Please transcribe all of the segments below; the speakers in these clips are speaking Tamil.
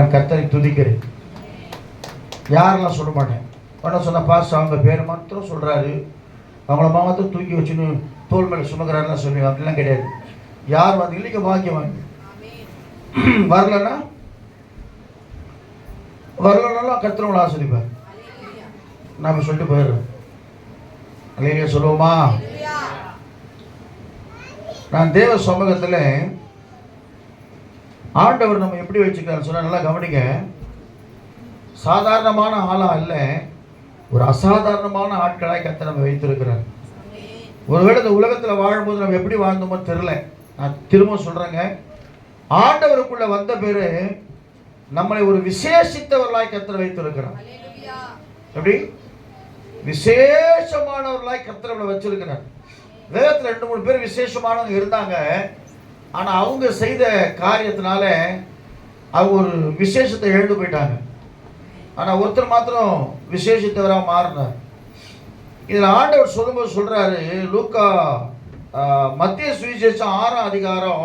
நான் கர்த்தரை துதிக்கிறேன். யாரெல்லாம் சொல்ல மாட்டேன். பண்ண சொன்ன பாஸ் அவங்க பேர் மாத்திரம் சொல்கிறாரு, அவங்கள மாத்திரம் தூக்கி வச்சுன்னு தோல் மேலே சுமக்கிறாருலாம் சொல்லுவாங்க. அப்படிலாம் கிடையாது. யார் வந்து இல்லைங்க பாக்கியம் வாங்கி வரலனாலும் கர்த்தரவங்களை ஆசிரிப்பார். நாம் சொல்லிட்டு போயிடுறோம். அல்லேலூயா சொல்லுவோமா? நான் தேவ சமூகத்தில் ஆண்டவர் நம்ம எப்படி வச்சுக்கிறான்னு சொன்னால் நல்லா கவனிங்க. சாதாரணமான ஆளா அல்ல, ஒரு அசாதாரணமான ஆட்களாய் கர்த்தர் நம்ம வைத்திருக்கிறார். ஒருவேளை இந்த உலகத்தில் வாழும்போது நம்ம எப்படி வாழ்ந்தோமோ தெரியல. நான் திரும்ப சொல்கிறேங்க, ஆண்டவருக்குள்ள வந்த பேரு நம்மளை ஒரு விசேஷித்தவர்களாய் கர்த்தர் வைத்திருக்கிறார். எப்படி விசேஷமானவர்களாய் கர்த்தர் நம்மளை வச்சிருக்கிறார். வேதத்தில் 2-3 பேர் விசேஷமானவங்க இருந்தாங்க. ஆனால் அவங்க செய்த காரியத்தினால அவங்க ஒரு விசேஷத்தை எழுந்து போயிட்டாங்க. ஆனால் ஒருத்தர் மாத்திரம் விசேஷித்தவராக மாறினார். இதில் ஆண்டவர் சொல்லும்போது சொல்கிறாரு, லூக்கா மத்திய சுவிசேஷம் 6ஆம் அதிகாரம்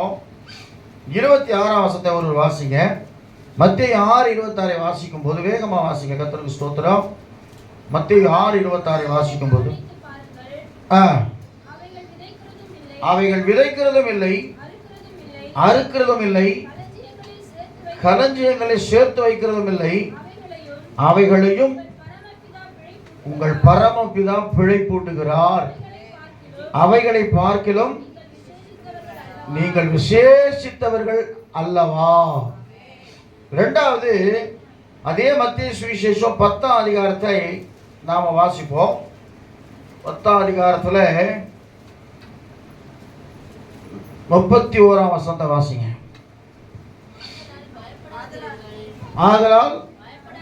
26ஆம் வசனத்தை ஒரு வாசிங்க. மத்தேயு 6:26 வாசிக்கும் போது வேகமாக வாசிங்க. கர்த்தருக்கு ஸ்தோத்திரம். மத்தேயு 6:26 வாசிக்கும் போது அவைகள் விதைக்கிறதும் இல்லை, அறுக்கிறதும் இல்லை, களஞ்சியங்களை சேர்த்து வைக்கிறதும் இல்லை, அவைகளையும் உங்கள் பரமபிதா பிழைப்பூட்டுகிறார். அவைகளை பார்க்கிலும் நீங்கள் விசேஷித்தவர்கள் அல்லவா? இரண்டாவது, அதே மத்திய சுவிசேஷம் 10ஆம் அதிகாரத்தை நாம் வாசிப்போம். 10ஆம் அதிகாரத்தில் 31ஆம் வசனத்தை வாசிங்க. ஆதலால்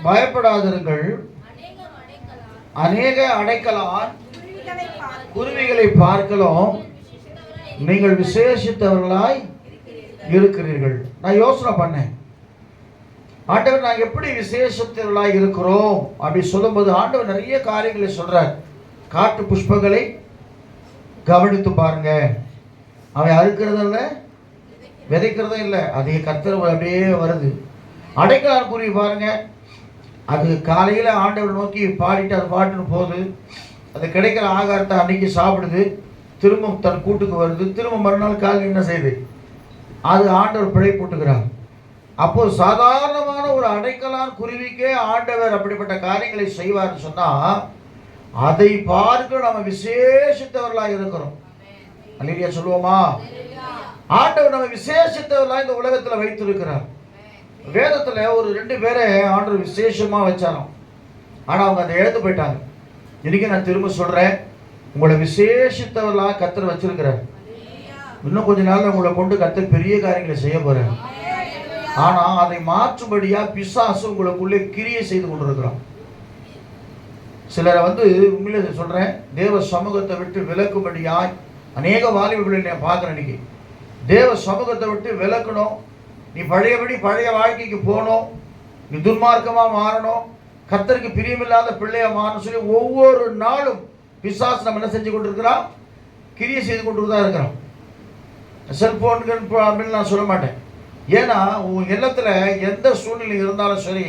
பயப்படாதிருங்கள், அநேக அடைக்கலான் குருவிகளை பார்க்கலாம் நீங்கள் விசேஷித்தவர்களாய் இருக்கிறீர்கள். நான் யோசனை பண்ணேன், ஆண்டவர் நாங்கள் எப்படி விசேஷத்தவர்களாய் இருக்கிறோம் அப்படி சொல்லும்போது ஆண்டவர் நிறைய காரியங்களை சொல்றார். காட்டு புஷ்பங்களை கவனித்து பாருங்க, அவன் அறுக்கிறதும் இல்லை, விதைக்கிறதும் இல்லை, அதே கர்த்தர் அப்படியே வருது. அடைக்கலான் குருவி பாருங்க, அது காலையில் ஆண்டவர் நோக்கி பாடிட்டு அது பாட்டுன்னு போகுது. அது கிடைக்கிற ஆகாரத்தை அன்னைக்கு சாப்பிடுது, திரும்ப தன் கூட்டுக்கு வருது, திரும்ப மறுநாள் காலையில் என்ன செய்யுது, அது ஆண்டவர் பிழை போட்டுக்கிறார். அப்போ சாதாரணமான ஒரு அடைக்கலான் குருவிக்கே ஆண்டவர் அப்படிப்பட்ட காரியங்களை செய்வார்னு சொன்னால் அதை பார்க்க நம்ம விசேஷித்தவர்களாக இருக்கிறோம். அல்லேலூயா சொல்லுவோமா? ஆண்டவர் நம்ம விசேஷித்தவர்களாக இந்த உலகத்தில் வைத்திருக்கிறார். வேதத்தில் ஒரு 2 பேரை ஆண்டவர் விசேஷமாக வச்சாராம். ஆனால் அவங்க அதை எழுந்து போயிட்டாங்க. இன்னைக்கு நான் திரும்ப சொல்கிறேன், உங்களை விசேஷித்தவர்களாக கர்த்தர் வச்சிருக்கிறார். இன்னும் கொஞ்ச நாள் உங்களை கொண்டு கர்த்தர் பெரிய காரியங்களை செய்ய போகிறார். ஆனால் அதை மாற்றும்படியாக பிசாசு உங்களுக்குள்ளே கிரியை செய்து கொண்டிருக்கிறான். சிலரை உண்மையிலே சொல்கிறேன், தேவ சமூகத்தை விட்டு விலக்கும்படியாய் அநேக வாலிபர்களை நான் பார்க்குறேன். இன்னைக்கு தேவ சமூகத்தை விட்டு விலக்கணும், நீ பழையபடி பழைய வாழ்க்கைக்கு போகணும், நீ துன்மார்க்கமாக மாறணும், கர்த்தருக்கு பிரியமில்லாத பிள்ளையாக மாறணும் சொல்லி ஒவ்வொரு நாளும் பிசாசு நம்ம என்ன செஞ்சு கொண்டு இருக்கிறான், கிரியை செய்து கொண்டு தான் இருக்கிறோம். செல்போன்கள் அப்படின்னு நான் சொல்ல மாட்டேன். ஏன்னா உன் எண்ணத்தில் எந்த சூழ்நிலை இருந்தாலும் சரி,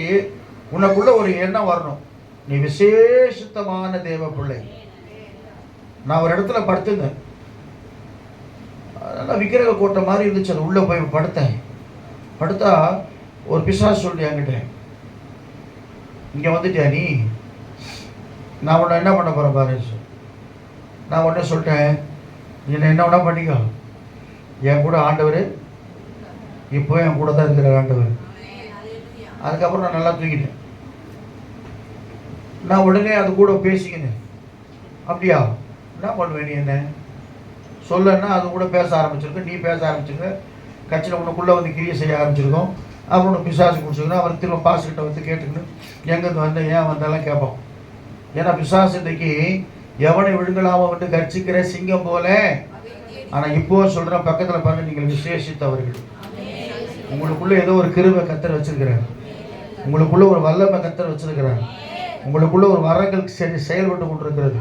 உனக்குள்ள ஒரு எண்ணம் வரணும், நீ விசேஷித்தமான தேவ பிள்ளை. நான் ஒரு இடத்துல படுத்துங்க, நல்லா விக்கிரக கோட்டை மாதிரி இருந்துச்சு, அது உள்ளே போய் படுத்தா ஒரு பிசாசு சொல்லி என்கிட்ட, இங்கே வந்துட்டியா நீ, நான் உன்னை என்ன பண்ண போகிறேன் பாரு. நான் உடனே சொல்லிட்டேன், என்ன வேணா பண்ணிக்கோ, என் கூட ஆண்டவர் இப்போ என் கூட தான் இருக்கிற ஆண்டவர். அதுக்கப்புறம் நான் நல்லா தூங்கிட்டேன். நான் உடனே அது கூட பேசிக்கினேன். அப்படியா என்ன பண்ணுவேன் நீ, என்ன சொல்லன்னா அது கூட பேச ஆரம்பிச்சிருக்க, நீ பேச ஆரம்பிச்சிருக்க, கட்சியில் உனக்குள்ளே கிரியை செய்ய ஆரம்பிச்சிருக்கோம். அப்புறம் உனக்கு பிசாசு குடிச்சிக்கணும். அவர் திரும்ப பாசுக்கிட்ட கேட்டுக்கணும், எங்கேருந்து வந்த ஏன் வந்தாலும் கேட்போம். ஏன்னா பிசாசு இன்றைக்கு எவனை விழுங்கலாம கட்சிக்கிற சிங்கம் போல. ஆனால் இப்போ சொல்கிறேன், பக்கத்தில் பாருங்க, நீங்கள் விசேஷித்தவர்கள். உங்களுக்குள்ளே ஏதோ ஒரு கிருபை கர்த்தர் வச்சிருக்கிறார், உங்களுக்குள்ளே ஒரு வல்லமை கர்த்தர் வச்சிருக்கிறார், உங்களுக்குள்ளே ஒரு வரங்கள் செயல்பட்டு கொண்டிருக்கிறது,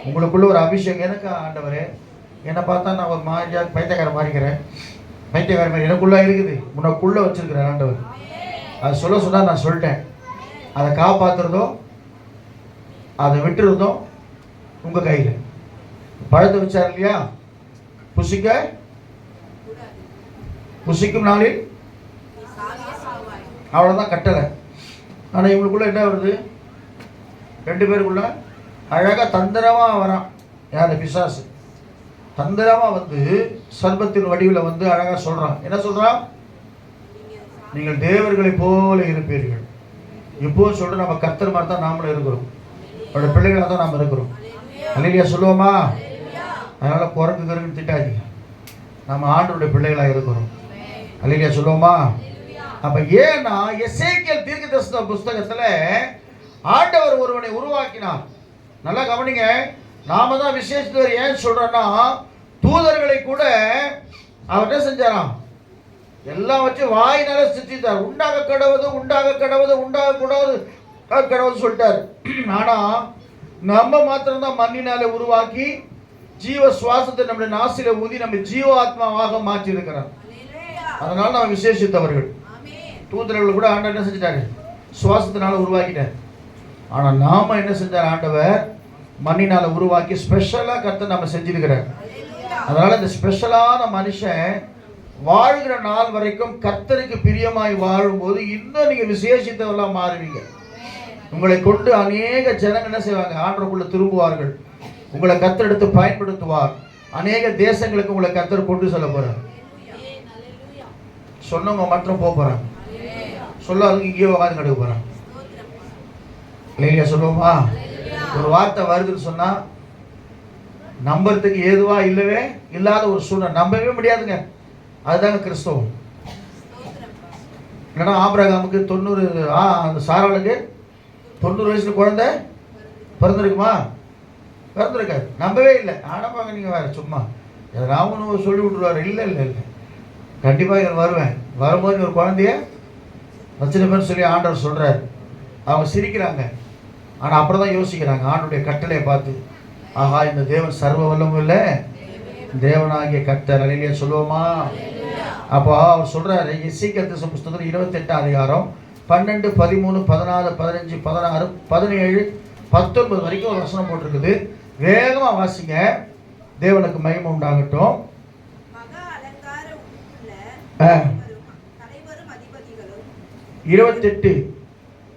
உங்களுக்குள்ளே ஒரு அபிஷேகம். எனக்கு ஆண்டவரே என்னை பார்த்தா நான் ஒரு பைத்தியக்கார மாறிக்கிறேன், பைத்தியக்கார மாதிரி எனக்குள்ளே இருக்குது, உனக்குள்ளே வச்சிருக்கிறேன் ஆண்டவர். அது சொன்னா நான் சொல்லிட்டேன். அதை காப்பாற்றுறதோ அதை விட்டுறதோ உங்கள் கையில். பழத்தை வச்சார் இல்லையா, புசிக்கும் நாளில் அவ்வளோதான் கட்டளை. ஆனால் இவங்களுக்குள்ள என்ன வருது, 2 பேருக்குள்ள அழகாக தந்திரமாக வரான். யார்? பிசாசு. தந்திரமாக வந்து சர்பத்தின் வடிவில் வந்து அழகாக சொல்கிறான். என்ன சொல்கிறான்? நீங்கள் தேவர்களை போல இருப்பீர்கள். இப்போ சொல்கிற நம்ம கர்த்தர் மாதிரி தான் நாமளும் இருக்கிறோம், அவருடைய பிள்ளைகளாக தான் நாம் இருக்கிறோம். அல்லேலூயா சொல்லுவோமா? அதனால் குறைக்குன்னு திட்டாதீங்க, நம்ம ஆண்டவருடைய பிள்ளைகளாக இருக்கிறோம். அல்லேலூயா சொல்லுவோமா? அப்ப ஏன்னா எசேக்கியேல் தீர்க்கதரிசன புஸ்தகத்துல ஆண்டவர் ஒருவனை உருவாக்கினார். நல்லா கவனிங்க. நாம தான் விசேஷித்தவர். ஏன் சொல்றோம்னா, தூதர்களை கூட அவர் என்ன செஞ்சாராம், எல்லாம் வச்சு வாயினால சித்தித்தார். உண்டாக கடவுது உண்டாக கடவுது உண்டாக கூடாது கடவுது சொல்லிட்டார். ஆனா நம்ம மாத்திரம்தான் மண்ணினால உருவாக்கி ஜீவ சுவாசத்தை நம்முடைய நாசில ஊதி நம்ம ஜீவ ஆத்மாவாக மாற்றி இருக்கிறார். அதனால நம்ம விசேஷித்தவர்கள். தூதர்கள் கூட ஆண்டவர் என்ன செஞ்சிட்டாரு, சுவாசத்தினால உருவாக்கிட்டார். ஆனால் நாம என்ன செஞ்சார், ஆண்டவர் மண்ணினால உருவாக்கி ஸ்பெஷலாக கர்த்தர் நம்ம செஞ்சிருக்கிறார். அதனால இந்த ஸ்பெஷலான மனுஷன் வாழ்கிற நாள் வரைக்கும் கர்த்தருக்கு பிரியமாய் வாழும்போது இன்னும் நீங்க விசேஷித்தவர்களாக மாறுவீங்க. உங்களை கொண்டு அநேக ஜனங்கள் என்ன செய்வாங்க, ஆண்டவருக்குள்ள திரும்புவார்கள். உங்களை கர்த்தர் எடுத்து பயன்படுத்துவார். அநேக தேசங்களுக்கு உங்களை கர்த்தர் கொண்டு செல்ல போறார். சொன்னவங்க மட்டும் போக போறாங்க, சொல்லாதவங்க இங்கேயே உட்காந்து கடுக்க போறாங்க. இல்லையா சொல்லுவோமா? ஒரு வார்த்தை வருதுன்னு சொன்னா நம்புறதுக்கு ஏதுவா இல்லவே இல்லாத ஒரு சூழ்நிலை, நம்பவே முடியாதுங்க. அதுதாங்க கிறிஸ்தவம். இல்லைன்னா ஆபிரகாமுக்கு 90, அந்த சாராளுக்கு 90 வயசுல குழந்தை பிறந்திருக்குமா? பிறந்திருக்காரு. நம்பவே இல்லை. ஆனாப்பாங்க நீங்கள் வேறு சும்மா ராமனு சொல்லி விட்டுருவாரு. இல்லை இல்லை இல்லை, கண்டிப்பாக இங்கே வருவேன். வரும்போது ஒரு குழந்தைய வச்சிருப்பேன்னு சொல்லி ஆண்டவர் சொல்கிறார். அவங்க சிரிக்கிறாங்க. ஆனால் அப்புறம் தான் யோசிக்கிறாங்க ஆண்டவருடைய கட்டளையை பார்த்து. ஆஹா, இந்த தேவன் சர்வ வல்லமும் இல்லை தேவனாகிய கர்த்தர். அல்லேலூயா சொல்லுவோமா? அப்போ அவர் சொல்கிறாரு, எசேக்கியேல் தீர்க்கதரிசன புஸ்தகம் 28ஆம் அதிகாரம் 12, 13, 14, 15, 16, 17, 19 வரைக்கும் ஒரு வசனம் போட்டிருக்குது. வேகமாக வாசிங்க. தேவனுக்கு மகிமை உண்டாகட்டும். 28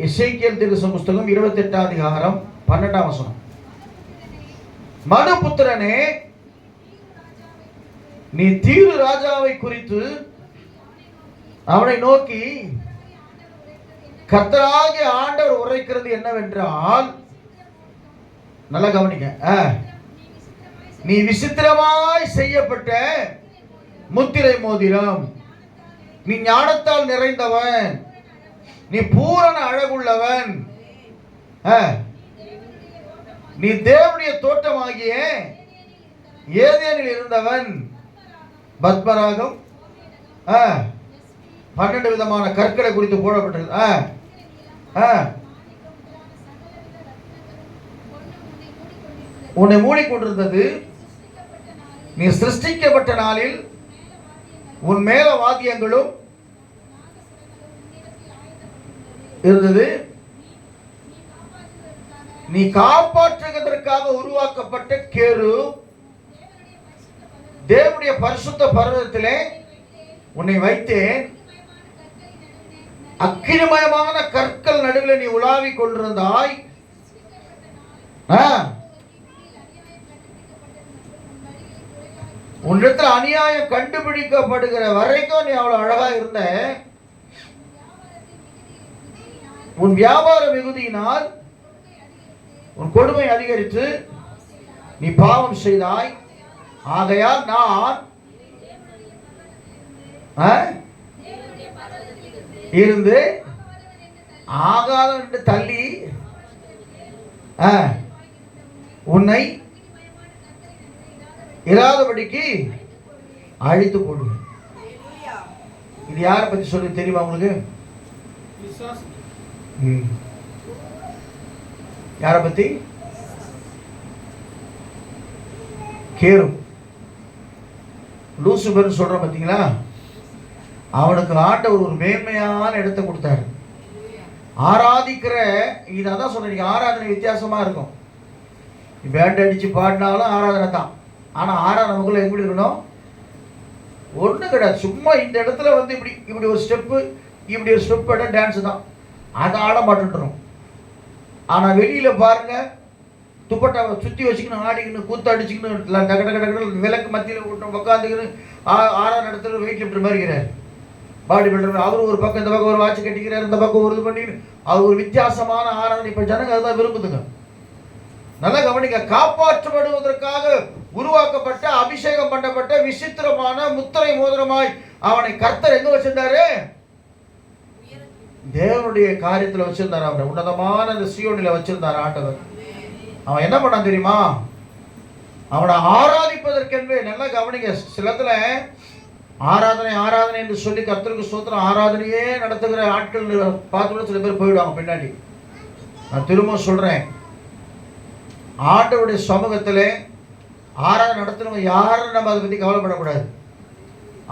எசேக்கியேல் தீர்க்கதரிசன புஸ்தகம் 28ஆம் அதிகாரம் 12ஆம் வசனம். மனுபுத்திரனே, நீ தீரு ராஜாவை குறித்து அவனை நோக்கி கர்த்தராகிய ஆண்டவர் உரைக்கிறது என்னவென்றால், நல்லா கவனிங்க, நீ விசித்திரமாய் செய்யப்பட்ட முத்திரை மோதிரம், நீ ஞானத்தால் நிறைந்தவன், நீ பூரண அழகுள்ளவன், நீ தேவனுடைய தோட்டமாகிய ஏதேனில் இருந்தவன், பத்மராகம் 12 விதமான கற்களை குறித்து போடப்பட்டிருக்கு. உன்னை மூடிக்கொண்டிருந்தது. நீ சிருஷ்டிக்கப்பட்ட நாளில் உன் மேல வாத்தியங்களும் இருந்தது. நீ காப்பாற்றுவதற்காக உருவாக்கப்பட்ட கேரு, தேவனுடைய பரிசுத்த பர்வதத்திலே உன்னை வைத்தேன். அக்கினிமயமான கற்கள் நடுவில் நீ உலாவிக் கொண்டிருந்தாய். உன்னிடத்தில் அநியாயம் கண்டுபிடிக்கப்படுகிற வரைக்கும் நீ அவ்வளவு அழகா இருந்த. உன் வியாபார மிகுதியினால் உன் கொடுமை அதிகரித்து நீ பாவம் செய்தாய். ஆகையால் நான் இருந்து ஆகாதம் என்று தள்ளி உன்னை இராதபடிக்கு அழித்து போடுவேன். இது யாரை பத்தி சொல்லி தெரியுமா உங்களுக்கு? யாரை பத்தி? கேரு, லூசிபர் சொல்ற பார்த்தீங்களா? அவனுக்கு ஆண்டவர் ஒரு மேன்மையான இடத்தை கொடுத்தாரு. ஆராதிக்கிற இதான் சொல்றேன், ஆராதனை வித்தியாசமா இருக்கும். பேண்ட் அடிச்சு பாடினாலும் ஆராதனை தான். ஆனா ஆராதனை நமக்குள்ள எப்படி இருக்கணும்? ஒண்ணு கிடையாது. சும்மா இந்த இடத்துல வந்து இப்படி இப்படி ஒரு ஸ்டெப்பு, இப்படி ஒரு ஸ்டெப் டான்ஸ் தான், அதை ஆட மாட்டேன்றோம். ஆனா வெளியில பாருங்க, துப்பட்டாவை சுத்தி வச்சுக்கணும், ஆடிக்கணும், கூத்து அடிச்சுக்கணும், டக டக டக்கு விளக்கு மத்தியில் உட்காந்துக்கணும், ஆறாம் இடத்துல வெயிட் லிஃப்டர் மாதிரி இருக்கிறார், பாடி பில்டர். அவர் ஒரு பக்கம், இந்த பக்கம் ஒரு வாட்ச் கட்டிக்கிறார், இந்த பக்கம் ஒரு இது பண்ணிக்கணும். அவர் ஒரு வித்தியாசமான ஆராதனை. இப்ப ஜனங்க அதுதான் விரும்புதுங்க. நல்லா கவனிக்க. காப்பாற்றப்படுவதற்காக உருவாக்கப்பட்ட, அபிஷேகம் பண்ணப்பட்ட விசித்திரமான முத்திரை மோதிரமாய் அவனை கர்த்தர் எங்க வச்சிருந்தாரு? தேவனுடைய காரியத்துல வச்சிருந்தாரு. அவனை உன்னதமான அந்த சீயோனில வச்சிருந்தாரு ஆண்டவர். அவன் என்ன பண்ணான் தெரியுமா? அவனை ஆராதிப்பதற்கென்றே. நல்லா கவனிங்க. சிலத்துல ஆராதனை ஆராதனை என்று சொல்லி கர்த்தருக்கு ஸ்தோத்திரம் ஆராதனையே நடத்துகிற ஆட்கள் பார்த்து சில பேர் போயிடுவாங்க பின்னாடி. நான் திரும்ப சொல்றேன், ஆண்டவருடைய சமூகத்திலே ஆராதனை நடத்துறவங்க யாரும் நம்ம அதை பத்தி கவலைப்படக்கூடாது.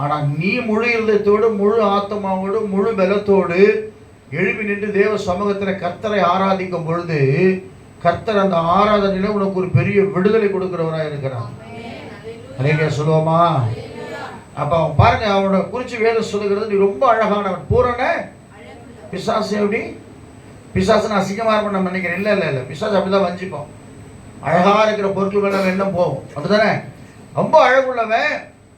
ஆனா நீ முழு இருதயத்தோடு, முழு ஆத்மாவோடு, முழு பலத்தோடு எழுப்பி நின்று தேவ சமூகத்தில் கர்த்தரை ஆராதிக்கும் பொழுது கர்த்தர் அந்த ஆராதனையில உனக்கு ஒரு பெரிய விடுதலை கொடுக்கிறவராக இருக்கிறார். அலையா சொல்லுவோமா? அப்ப அவன் பாருங்க, அவனோட குறிச்சு வேதம் சொல்லுகிறது, நீ ரொம்ப அழகானவன், பூரண பிசாசு. எப்படி பிசாசுன்னு அசிங்கமா இருப்போம் நம்ம நினைக்கிறேன். இல்ல இல்ல இல்ல, பிசாசு அப்படிதான் வஞ்சிப்போம். அழகா இருக்கிற பொருட்கள் மேல எண்ணம் போகும், அப்படிதானே? ரொம்ப அழகுள்ளவன்,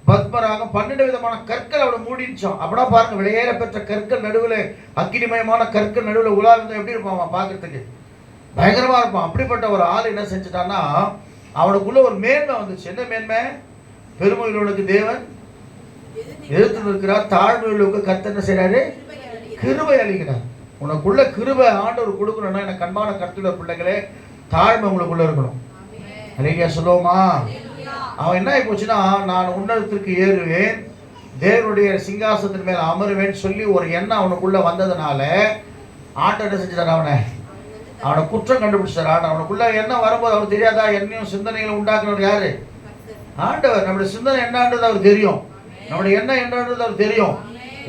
பத்மராகம், 12 விதமான கற்கள் அவனை மூடிச்சான். அப்படின்னா பாருங்க, விலையேற பெற்ற கற்கள் நடுவில், அக்கினிமயமான கற்கள் நடுவில் உலா இருந்தா எப்படி இருப்பான் அவன்? பார்க்கறதுக்கு பயங்கரமா இருப்பான். அப்படிப்பட்ட ஒரு ஆள் என்ன செஞ்சுட்டான்னா, அவனுக்குள்ள ஒரு மேன்மை வந்துச்சு. என்ன மேன்மை? பெருமையுள்ளவனுக்கு தேவன் எதிர்த்து நிற்கிறார், தாழ்மையுள்ளவனுக்கு கர்த்தர் என்ன செய்யறாரு? கிருபை அளிக்கிறார். உனக்குள்ள கிருபை ஆண்டவர் கொடுக்கணும்னா, எனக்கு அன்பான கர்த்தருடைய பிள்ளைகளே, தாழ்மை உங்களுக்குள்ள இருக்கணும். அலையா சொல்லுவோமா? அவன் என்ன ஆகி போச்சுன்னா, நான் உன்னதத்திற்கு ஏறுவேன், தேவனுடைய சிங்காசனத்தின் மேல அமருவேன் சொல்லி ஒரு எண்ணம் அவனுக்குள்ள வந்ததுனால ஆண்டவர் என்ன செஞ்சார்? அவனை குற்றம் கண்டுபிடிச்சார். அவனுக்குள்ள எண்ணம் வரும்போது அவனுக்கு தெரியாதா? என்னையும் சிந்தனைகளை உண்டாக்குறவர் யாரு? ஆண்டவர். நம்முடைய சிந்தனை என்னன்றது அவர் தெரியும், நம்முடைய எண்ணம் என்னன்றது அவர் தெரியும்.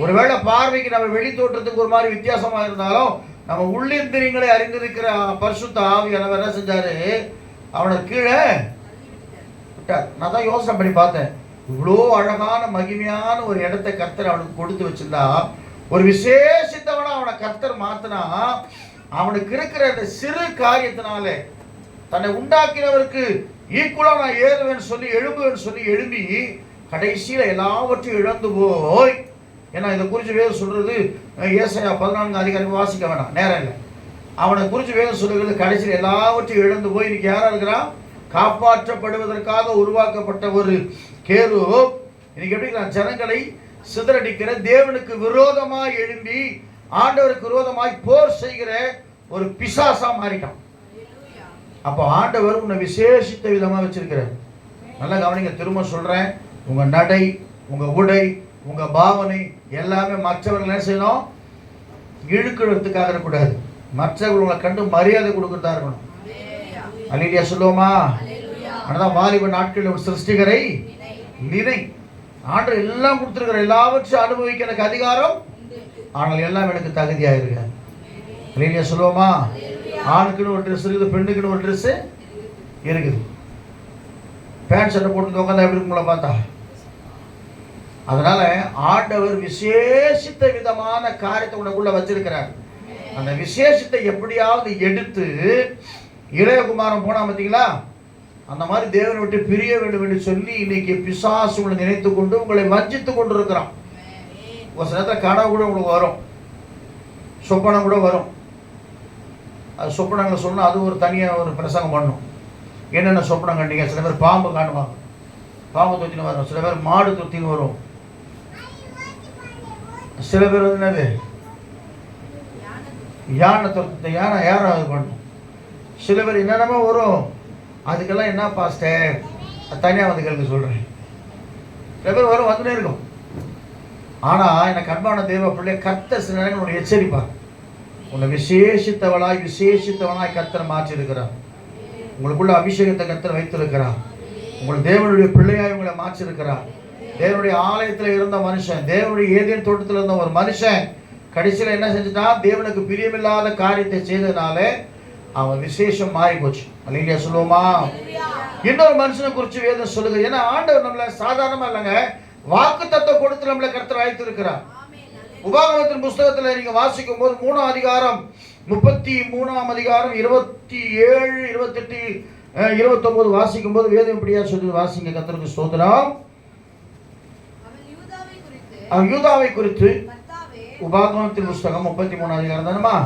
ஒருவேளை பார்வைக்கு நம்ம வெளி தோற்றத்துக்கு ஒரு மாதிரி வித்தியாசமா இருந்தாலும், நம்ம உள்ளிந்திரியங்களை அறிந்திருக்கிற பரிசுத்த ஆவியானவர் என்ன செஞ்சாரு? அவனை கீழே விட்டார். நான் தான் யோசனை பண்ணி பார்த்தேன், இவ்வளோ அழகான மகிமையான ஒரு இடத்தை கர்த்தர் அவனுக்கு கொடுத்து வச்சிருந்தா, ஒரு விசேஷித்தவனா அவனை கர்த்தர் மாத்தினா, அவனுக்கு இருக்கிற அந்த சிறு காரியத்தினால தன்னை உண்டாக்கினவருக்கு ஈக்குவலா நான் ஏறுவேன்னு சொல்லி, எழும்புவேன்னு சொல்லி எழும்பி கடைசியில எல்லாவற்றையும் இழந்து போய், ஏன்னா இதை குறித்து வேதம் சொல்றது, ஏசாயா 14 அதிகாரம் வாசிக்க வேணாம், நேரம் இல்லை. அவனை குறித்து வேதம் சொல்லுகிறது, கடைசியில் எல்லாவற்றையும் இழந்து போய் இன்னைக்கு யாரா இருக்கிறான்? காப்பாற்றப்படுவதற்காக உருவாக்கப்பட்ட ஒரு கேரு இன்னைக்கு எப்படி இருக்கிறான்? ஜனங்களை சிதறடிக்கிற, தேவனுக்கு விரோதமாய் எழும்பி ஆண்டவருக்கு விரோதமாய் போர் செய்கிற ஒரு பிசாசா மாறிட்டான். அப்போ ஆண்டவர் உன்னை விசேஷித்த விதமா வச்சிருக்கிறார். நல்லா கவனிங்க. திரும்ப சொல்றேன், உங்க நடை, உங்க உடை, உங்க பாவனை எல்லாமே மற்றவர்கள் என்ன செய்யணும்? இழுக்கிறதுக்காக இருக்கக்கூடாது, மற்றவர்களை கண்டு மரியாதை கொடுக்கறதா இருக்கணும். அல்லேலூயா சொல்லுவோமா? ஆனாதான் வாலிப நாட்களில் ஒரு சிருஷ்டிகரை நினை. ஆண்டவர் எல்லாம் கொடுத்திருக்கிற, எல்லாவற்றையும் அனுபவிக்க எனக்கு அதிகாரம், ஆனால் எல்லாம் எனக்கு தகுதியாக இருக்க. அல்லேலூயா சொல்லுவோமா? ஆணுக்குன்னு ஒரு ட்ரெஸ் இருக்குது, பெண்ணுக்குன்னு ஒரு ட்ரெஸ் இருக்குது. பேண்ட் ஷர்ட்டை போட்டு உட்காந்தா எப்படி இருக்கும்ல பார்த்தா? அதனால ஆண்டவர் விசேஷித்த விதமான காரியத்தை உனக்குள்ள வச்சிருக்கிறார். அந்த விசேஷத்தை எப்படியாவது எடுத்து, இளையகுமாரன் போனா பார்த்தீங்களா, அந்த மாதிரி தேவனை விட்டு பிரிய வேண்டும் என்று சொல்லி இன்னைக்கு பிசாசு உங்களை நினைத்து கொண்டு உங்களை வஞ்சித்து கொண்டு இருக்கிறான். ஒரு சில நேரத்தில் கனவு கூட உங்களுக்கு வரும், சொப்பனம் கூட வரும். அது சொப்பனங்களை சொன்னால் அது ஒரு தனியாக ஒரு பிரசங்கம் பண்ணும். என்னென்ன சொப்பனம் கண்டீங்க? சில பேர் பாம்பு காணுவாங்க, பாம்பு தொத்தின்னு வரும். சில பேர் மாடு தொத்தின்னு வரும். சில பேர் வந்து என்னது, யானை தொத்த, யானை யாராவது பண்ணும். சில பேர் என்னென்னமோ வரும். அதுக்கெல்லாம் என்ன பாஸ்டர் தனியாக வந்து கேள்வி சொல்கிறேன். சில பேர் வரும், வந்துட்டே இருக்கும். ஆனால் எனக்கு அன்பான தேவ பிள்ளை, கர்த்தர் சில நேரங்கள் உன்னை எச்சரிப்பார். உன்னை விசேஷித்தவனாய் கர்த்தர் மாற்றிருக்கிறார். உங்களுக்குள்ள அபிஷேகத்தை கர்த்தர் வைத்திருக்கிறார். உங்கள் தேவனுடைய பிள்ளையாய் உங்களை மாற்றிருக்கிறார். தேவனுடைய ஆலயத்தில் இருந்த மனுஷன், தேவனுடைய ஏதேன் தோட்டத்தில் இருந்த ஒரு மனுஷன் கடைசியில் என்ன செஞ்சுட்டான்? தேவனுக்கு பிரியமில்லாத காரியத்தை செய்ததுனால அவன் விசேஷம் மாறி போச்சு. அல்லேலூயா சொல்லுவோமா? இன்னொரு மனுஷனை குறித்து வேதம் சொல்லுங்க. ஏன்னா ஆண்டவர் நம்மள சாதாரணமா இல்லைங்க, வாக்கு தத்துவம் கொடுத்து நம்மளை கர்த்தர் அழைத்து இருக்கிறார். உபாகமத்தின் புஸ்தகத்தில் நீங்க வாசிக்கும் போது 3ஆம் அதிகாரம் 33ஆம் அதிகாரம் 27, 28, 29 வாசிக்கும் போது வேதம் இப்படியா சொல்லுது. வாசிங்க. கர்த்தருக்கு ஸ்தோத்திரம். அவன் யூதாவை குறித்து உபாகமத்தின் புஸ்தகம் 33ஆம் அதிகாரம் தானமா,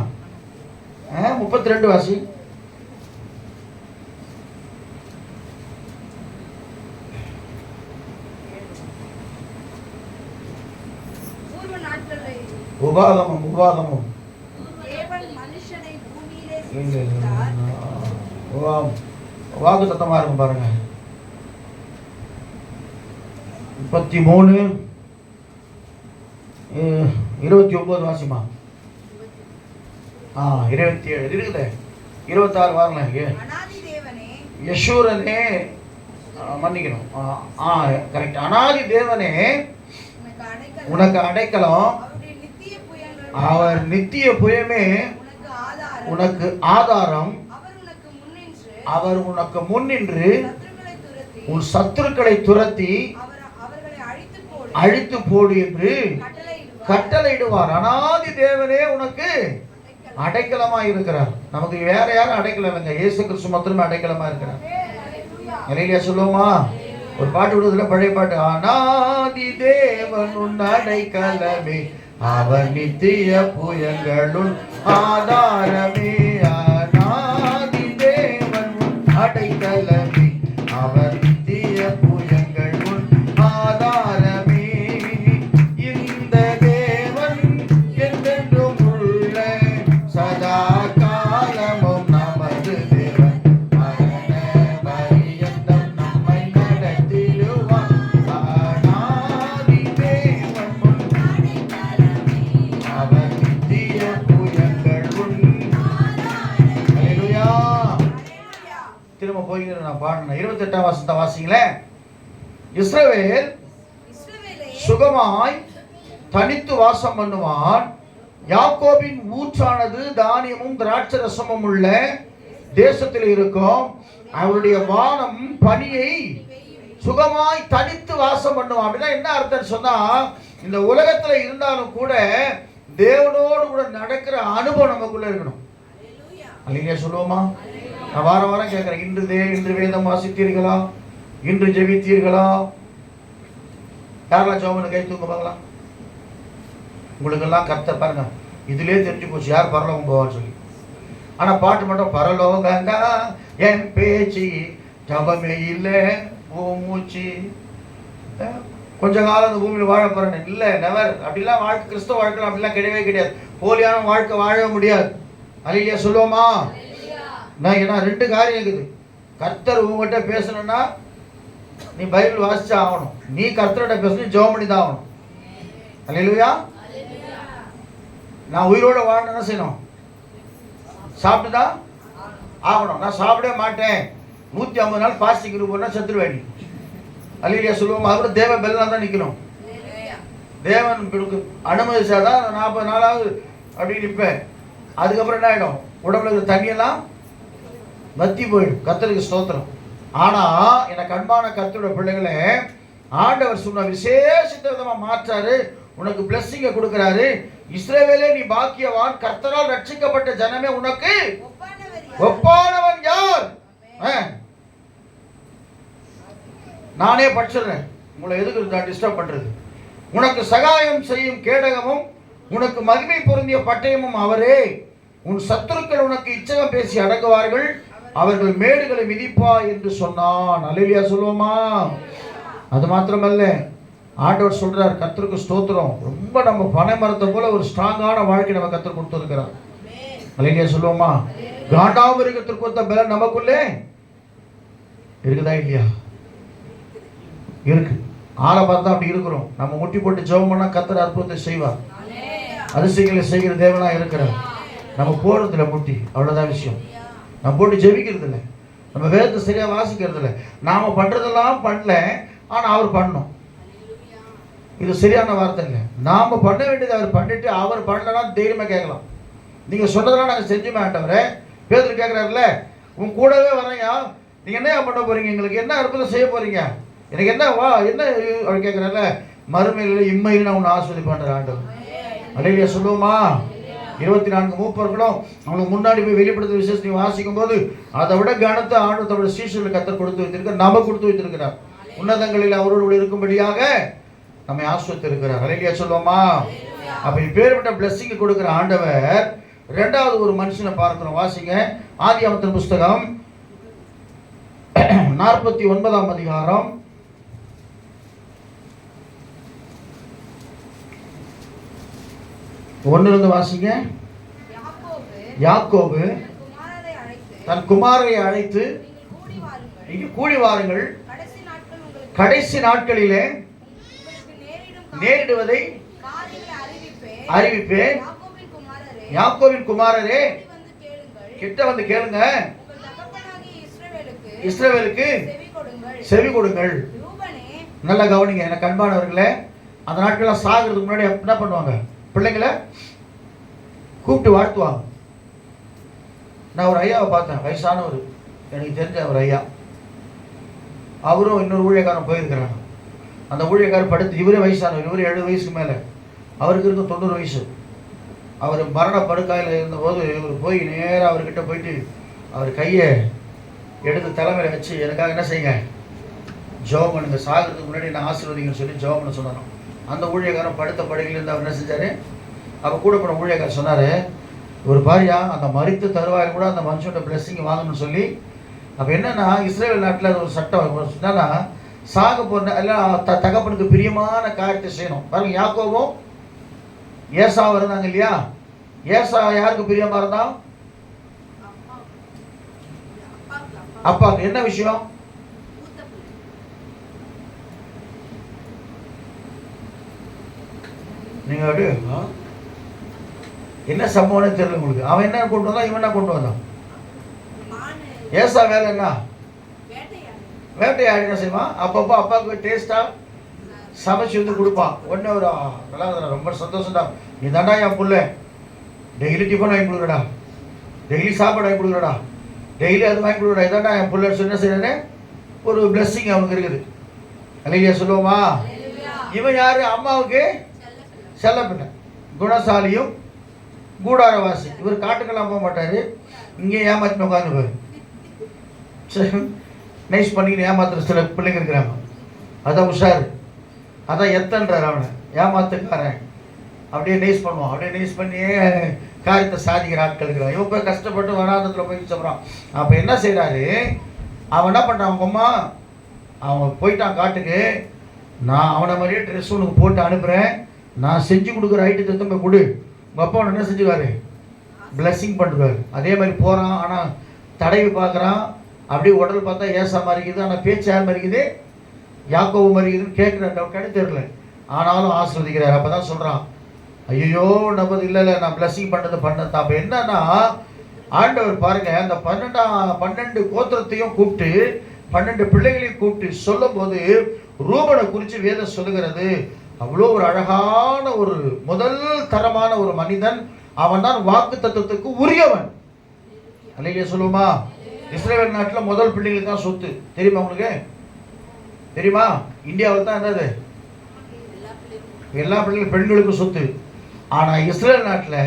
32 வாசி. உபாகமம் வாக்கு தத்தமா இருக்கும் பாருங்க. 33, 29 வாசிமா. 27 இருக்குது. 26 வாரங்க. யசூரனே, மன்னிக்கணும், கரெக்ட். அனாதி தேவனே உனக்கு அடைக்கலம், அவர் நித்திய புயமே உனக்கு ஆதாரம், அவர் உனக்கு முன்னின்று உன் சத்துருக்களை துரத்தி அழித்து போடு என்று கட்டளையிடுவார். அனாதி தேவனே உனக்கு அடைக்கலமா இருக்கிறார். நமக்கு வேற யாரும் அடைக்கலம் இல்லைங்க, இயேசு கிறிஸ்து மாத்திரமே அடைக்கலமா இருக்கிறார். அல்லேலூயா சொல்லுவோமா? ஒரு பாட்டு விடுறதுல, பழைய பாட்டு. அனாதி தேவன் உன் அடைக்கலமே, அவர் நித்திய புயங்களுள் ஆதாரமே. அநாதி தேவன் உன் அடைக்கலமே, அவர் நித்திய புயங்களுள் ஆதாரமே. இந்த தேவன் என்றென்றும் உள்ள சதா காலமும் நமது தேவன், மரண பரியந்தம் நம்மை நடத்திடுவார். அநாதி தேவன் உன் அவர் நித்திய புயங்களுள். அல்லேலூயா. திரும்ப போய்கிற நான் பாடினேன். 28ஆம் வசனத்தை வாசிங்களேன். இஸ்ரவேல் சுகமாய் தனித்து வாசம் பண்ணுவான். யாக்கோபின் ஊற்றானது தானியமும் திராட்சை ரசமும் உள்ள தேசத்தில் இருக்கும். அவருடைய வானம் பனியை சுகமாய் தனித்து வாசம் பண்ணுவான். அப்படின்னா என்ன அர்த்தம் சொன்னா, இந்த உலகத்துல இருந்தாலும் கூட தேவனோடு கூட நடக்கிற அனுபவம் நமக்குள்ள இருக்கணும். அல்லேலூயா சொல்லுவோமா? நான் வாரம் வாரம் கேட்கிறேன், இன்று வேதம் வாசித்தீர்களா? இன்று ஜெபித்தீர்களா? யாரெல்லாம் ஜெபம்னு கை தூங்க பார்க்கலாம். உங்களுக்கெல்லாம் கர்த்தர் பாருங்க, இதுலயே தெரிஞ்சு போச்சு யார் பரலோகம் போவான்னு சொல்லி. ஆனா பாட்டு மட்டும், பரலோகண்டா என் பேச்சு, ஜபமே இல்லை ஓ மூச்சு, கொஞ்ச காலம் அந்த பூமியில் வாழ போறேன் இல்லை, நெவர். அப்படிலாம் வாழ்க்கை, கிறிஸ்தவ வாழ்க்கை அப்படிலாம் கிடையவே கிடையாது. போலியான வாழ்க்கை வாழவே முடியாது. அல்லேலூயா சொல்லுவோமா? நான் ஏன்னா 2 காரியம் இருக்குது. கர்த்தர் உங்ககிட்ட பேசணும்னா நீ பைபிள் வாசிச்சா ஆகணும். நீ கர்த்தரோட பேசணும், ஜெபம் பண்ணி தான் ஆகணும். அல்லேலூயா. நான் உயிரோட வாழணும்னா செய்யணும், சாப்பிட்டு தான் ஆகணும். நான் சாப்பிடவே மாட்டேன், 150 நாள் பாஸ்டிங் இருப்போம்னா செத்துருவேன். அல்லேலூயா சொல்லுவோம். அது கூட தேவ பெல்லாம் தான் நிற்கணும். தேவன் அனுமதிச்சாதான் 40 நாளாவது அப்படி நிற்பேன். அதுக்கப்புறம் என்ன ஆகிடும்? உடம்புல இருக்கிற தண்ணியெல்லாம் வத்தி போயிடும். கர்த்தருக்கு ஸ்தோத்திரம். ஆனா எனக்கு அன்பான கர்த்தருடைய பிள்ளைகளே, ஆண்டவர் சொன்ன விசேஷித்த விதமா மாற்றாரு, உனக்கு பிளஸிங்க கொடுக்கிறாரு. இஸ்ரவேலே நீ பாக்கியவான், கர்த்தரால் ரட்சிக்கப்பட்ட ஜனமே உனக்கு ஒப்பானவன் யார்? நானே படிச்சிடுறேன், உங்களை எதுக்கு டிஸ்டர்ப் பண்றது. உனக்கு சகாயம் செய்யும் கேடகமும் உனக்கு மகிமை பொருந்திய பட்டயமும் அவரே. உன் சத்துருக்கள் உனக்கு இச்சகம் பேசி அடங்குவார்கள், அவர்கள் மேடுகளை மிதிப்பா என்று சொன்னான். அல்லேலூயா சொல்லுவோமா? அது மாத்திரமல்ல, ஆண்டவர் சொல்றார், கர்த்தருக்கு ஸ்தோத்திரம், ரொம்ப நம்ம பனை மரத்தை போல ஒரு ஸ்ட்ராங்கான வாழ்க்கை நம்ம கர்த்தர் கொடுத்திருக்கிறார். அல்லேலூயா சொல்லுவோமா? காண்டாமிருகத்திற்கு ஒத்த பலன் நமக்குள்ளே இருக்குதா இல்லையா? இருக்கு. ஆளை பார்த்தா அப்படி இருக்கிறோம். நம்ம முட்டி போட்டு ஜெபம் பண்ணா கர்த்தர் அற்புதத்தை செய்வார். அதிசயங்களை செய்கிற தேவனா இருக்கிறார். நம்ம போறதுல முட்டி, அவ்வளவுதான் விஷயம். நம்ம போட்டு ஜெபிக்கிறது இல்லை, நம்ம வேதத்தை சரியா வாசிக்கிறது இல்லை. நாம பண்றதெல்லாம் பண்ணல, ஆனா அவர் பண்ணணும். இது சரியான வார்த்தை இல்லை. நாம் பண்ண வேண்டியது அவர் பண்ணிட்டு அவர் பண்ணலன்னா தைரியமாக கேட்கலாம். நீங்கள் சொன்னதெல்லாம் நாங்கள் செஞ்சுமே ஆண்டவரே. பேதுரு கேட்குறாருல, உன் கூடவே வரையா, நீங்கள் என்ன பண்ண போகிறீங்க, எங்களுக்கு என்ன அற்புதம் செய்ய போகிறீங்க, எனக்கு என்ன வா என்ன அவர் கேட்குறாருல, மறுமையில் இம்மையில் நான் உன்னை ஆஸ்வதிப்பேன் ஆண்டவர். அல்லேலூயா சொல்லுவோமா? 24 மூப்பர்களும் அவங்களுக்கு முன்னாடி போய் வெளிப்படுத்த விசேஷத்தை வாசிக்கும் போது அதை விட கனத்தை ஆண்டு தம்முடைய சீஷர்களுக்கு கர்த்தர் கொடுத்து வைத்திருக்கிறார், நம்ம கொடுத்து வைத்திருக்கிறார். உன்னதங்களில் அவரோடு இருக்கும்படியாக நம்மை ஆஸ்வதித்திருக்கிறார். அல்லேலூயா சொல்லுவோமா? அப்ப இப்பேற்பட்ட பிளெஸிங் கொடுக்கிற ஆண்டவர் இரண்டாவது ஒரு மனுஷனை பார்க்கிறோம். வாசிங்க ஆதியாகமத்தின் புஸ்தகம் 49ஆம் அதிகாரம் 1 வாசிங்க. யாக்கோபு தன் குமாரரை அழைத்து இங்கு கூடி வாருங்கள், கடைசி நாட்களிலே நேரிடுவதை அறிவிப்பேன். யாக்கோபின் குமாரரே கிட்ட வந்து கேளுங்க, இஸ்ரவேலுக்கு செவி கொடுங்கள். நல்லா கவனிங்க எனக்கு அன்பானவர்களே. அந்த நாட்கள்லாம் சாகிறதுக்கு முன்னாடி என்ன பண்ணுவாங்க, பிள்ளைங்களை கூப்பிட்டு வாழ்த்துவாங்க. நான் ஒரு ஐயாவை பார்த்தேன், வயசானவர், எனக்கு தெரிஞ்ச ஒரு ஐயா. அவரும் இன்னொரு ஊழியக்காரன் போயிருக்கிறாங்க. அந்த ஊழியக்காரர் படுத்து, இவரே வயசானவர், இவரு 70 வயசுக்கு மேலே, அவருக்கு இருக்கும் 90 வயசு. அவர் மரண படுக்கையில் இருந்தபோது இவர் போய் நேராக அவர்கிட்ட போயிட்டு அவர் கையை எடுத்து தலைமையில் வச்சு, எனக்காக என்ன செய்யுங்க, ஜெபம் பண்ணுங்க, சாகிறதுக்கு முன்னாடி நான் ஆசீர்வதிங்கன்னு சொல்லி ஜெபம் பண்ண சொன்னார். அந்த ஊழியக்காரன் படுத்த படுகையிலேருந்து அவர் என்ன செஞ்சார், அப்போ கூட போன ஊழியக்காரர் சொன்னார், ஒரு பாரியா அந்த மரித்த தருவாயில் கூட அந்த மனுஷனோட பிளெஸிங் வாங்கணும்னு சொல்லி. அப்போ என்னன்னா, இஸ்ரேல் நாட்டில் ஒரு சட்டம் என்னன்னா, சாக போகிற எல்லாம் தகப்பனுக்கு பிரியமான காரியத்தை செய்யணும். பாருங்க, யாக்கோபும் ஏசாவும் இருந்தாங்க இல்லையா. ஏசா யாருக்கு பிரியமா இருந்தான், அப்பாவுக்கு. என்ன விஷயம், நீங்க என்ன சம்பவம்னு தெரியல உங்களுக்கு. அவன் என்ன கொண்டு வந்தான், இவன் என்ன கொண்டு வந்தான். ஏசா வேலை என்ன, வேட்டையாடி என்ன செய்வான், அப்பப்போ அப்பாவுக்கு டேஸ்டா சமைச்சு வந்து கொடுப்பான். உடனே ஒரு நல்லா ரொம்ப சந்தோஷம்டா, நீ தாண்டா என் புள்ள, டெய்லி டிஃபன் வாங்கி கொடுக்குறடா, டெய்லி சாப்பாடு வாங்கி கொடுக்குறடா, டெய்லி அது வாங்கி கொடுக்குறா, இதாண்டா என் புள்ள சொல்லி என்ன செய்யறேன்னு ஒரு பிளெஸிங் அவனுக்கு இருக்குது. அல்லேலூயா சொல்லுவோமா? இவன் யாரு, அம்மாவுக்கு செல்ல பிள்ளை, குணசாலியும் கூடாரவாசி. இவர் காட்டுக்கெல்லாம் போக மாட்டாரு, இங்கே ஏமாத்தின உட்காந்துப்பாரு. நைஸ் பண்ணிக்கிட்டு ஏமாத்துற சில பிள்ளைங்க இருக்கிறாங்க. அதான் உஷாரு, அதான் எத்தன்றார் அவனை, ஏமாத்துக்காரன். அப்படியே நைஸ் பண்ணுவான், அப்படியே நைஸ் பண்ணியே காரியத்தை சாதிக்கிற ஆட்கள் இருக்கிறான். இவன் போய் கஷ்டப்பட்டு வராதத்தில் போய் சொல்கிறான். அப்போ என்ன செய்கிறாரு, அவன் என்ன பண்ணுறான், அவங்க அம்மா அவன் போயிட்டான் காட்டுக்கு, நான் அவனை மாதிரியே ட்ரெஸ் உனக்கு போட்டு அனுப்புகிறேன், நான் செஞ்சு கொடுக்குற ஐட்டத்தை திரும்ப கொடு. உங்கள் அப்பா அவனை என்ன செஞ்சுக்காரு, பிளெஸிங் பண்ணுவார். அதே மாதிரி போகிறான், ஆனால் தடவி பார்க்குறான், அப்படியே உடல் பார்த்தா ஏசா மாதிரி இருக்குது, ஆனால் பேச்சு யார் மாதிரி இருக்குது, யாக்கோபு மாதிரி இருக்குதுன்னு கேட்குற டவுட்டானு தெரியல. ஆனாலும் ஆசீர்வதிக்கிறார். அப்போ தான் சொல்கிறான், ஐயோ நம்ம இல்லை நான் பிளெஸிங் பண்ணது. அப்போ என்னன்னா, ஆண்டவர் பாருங்க, அந்த 12 கோத்திரத்தையும் கூப்பிட்டு 12 பிள்ளைகளையும் கூப்பிட்டு சொல்லும் போது ரூபனை குறித்து வேதம் சொல்லுகிறது. அவ்வளோ ஒரு அழகான ஒரு முதல் தரமான ஒரு மனிதன். அவன் தான் வாக்கு தத்துவத்துக்கு உரியவன். அல்லேலூயா சொல்லுவோமா? இஸ்ரேல் நாட்டில் முதல் பிள்ளைகளுக்கு தான் சொத்து. தெரியுமா உங்களுக்கு? தெரியுமா? இந்தியாவில் தான் என்னது, எல்லா பிள்ளைகளும் பெண்களுக்கும் சொத்து. ஆனால் இஸ்ரேல் நாட்டில்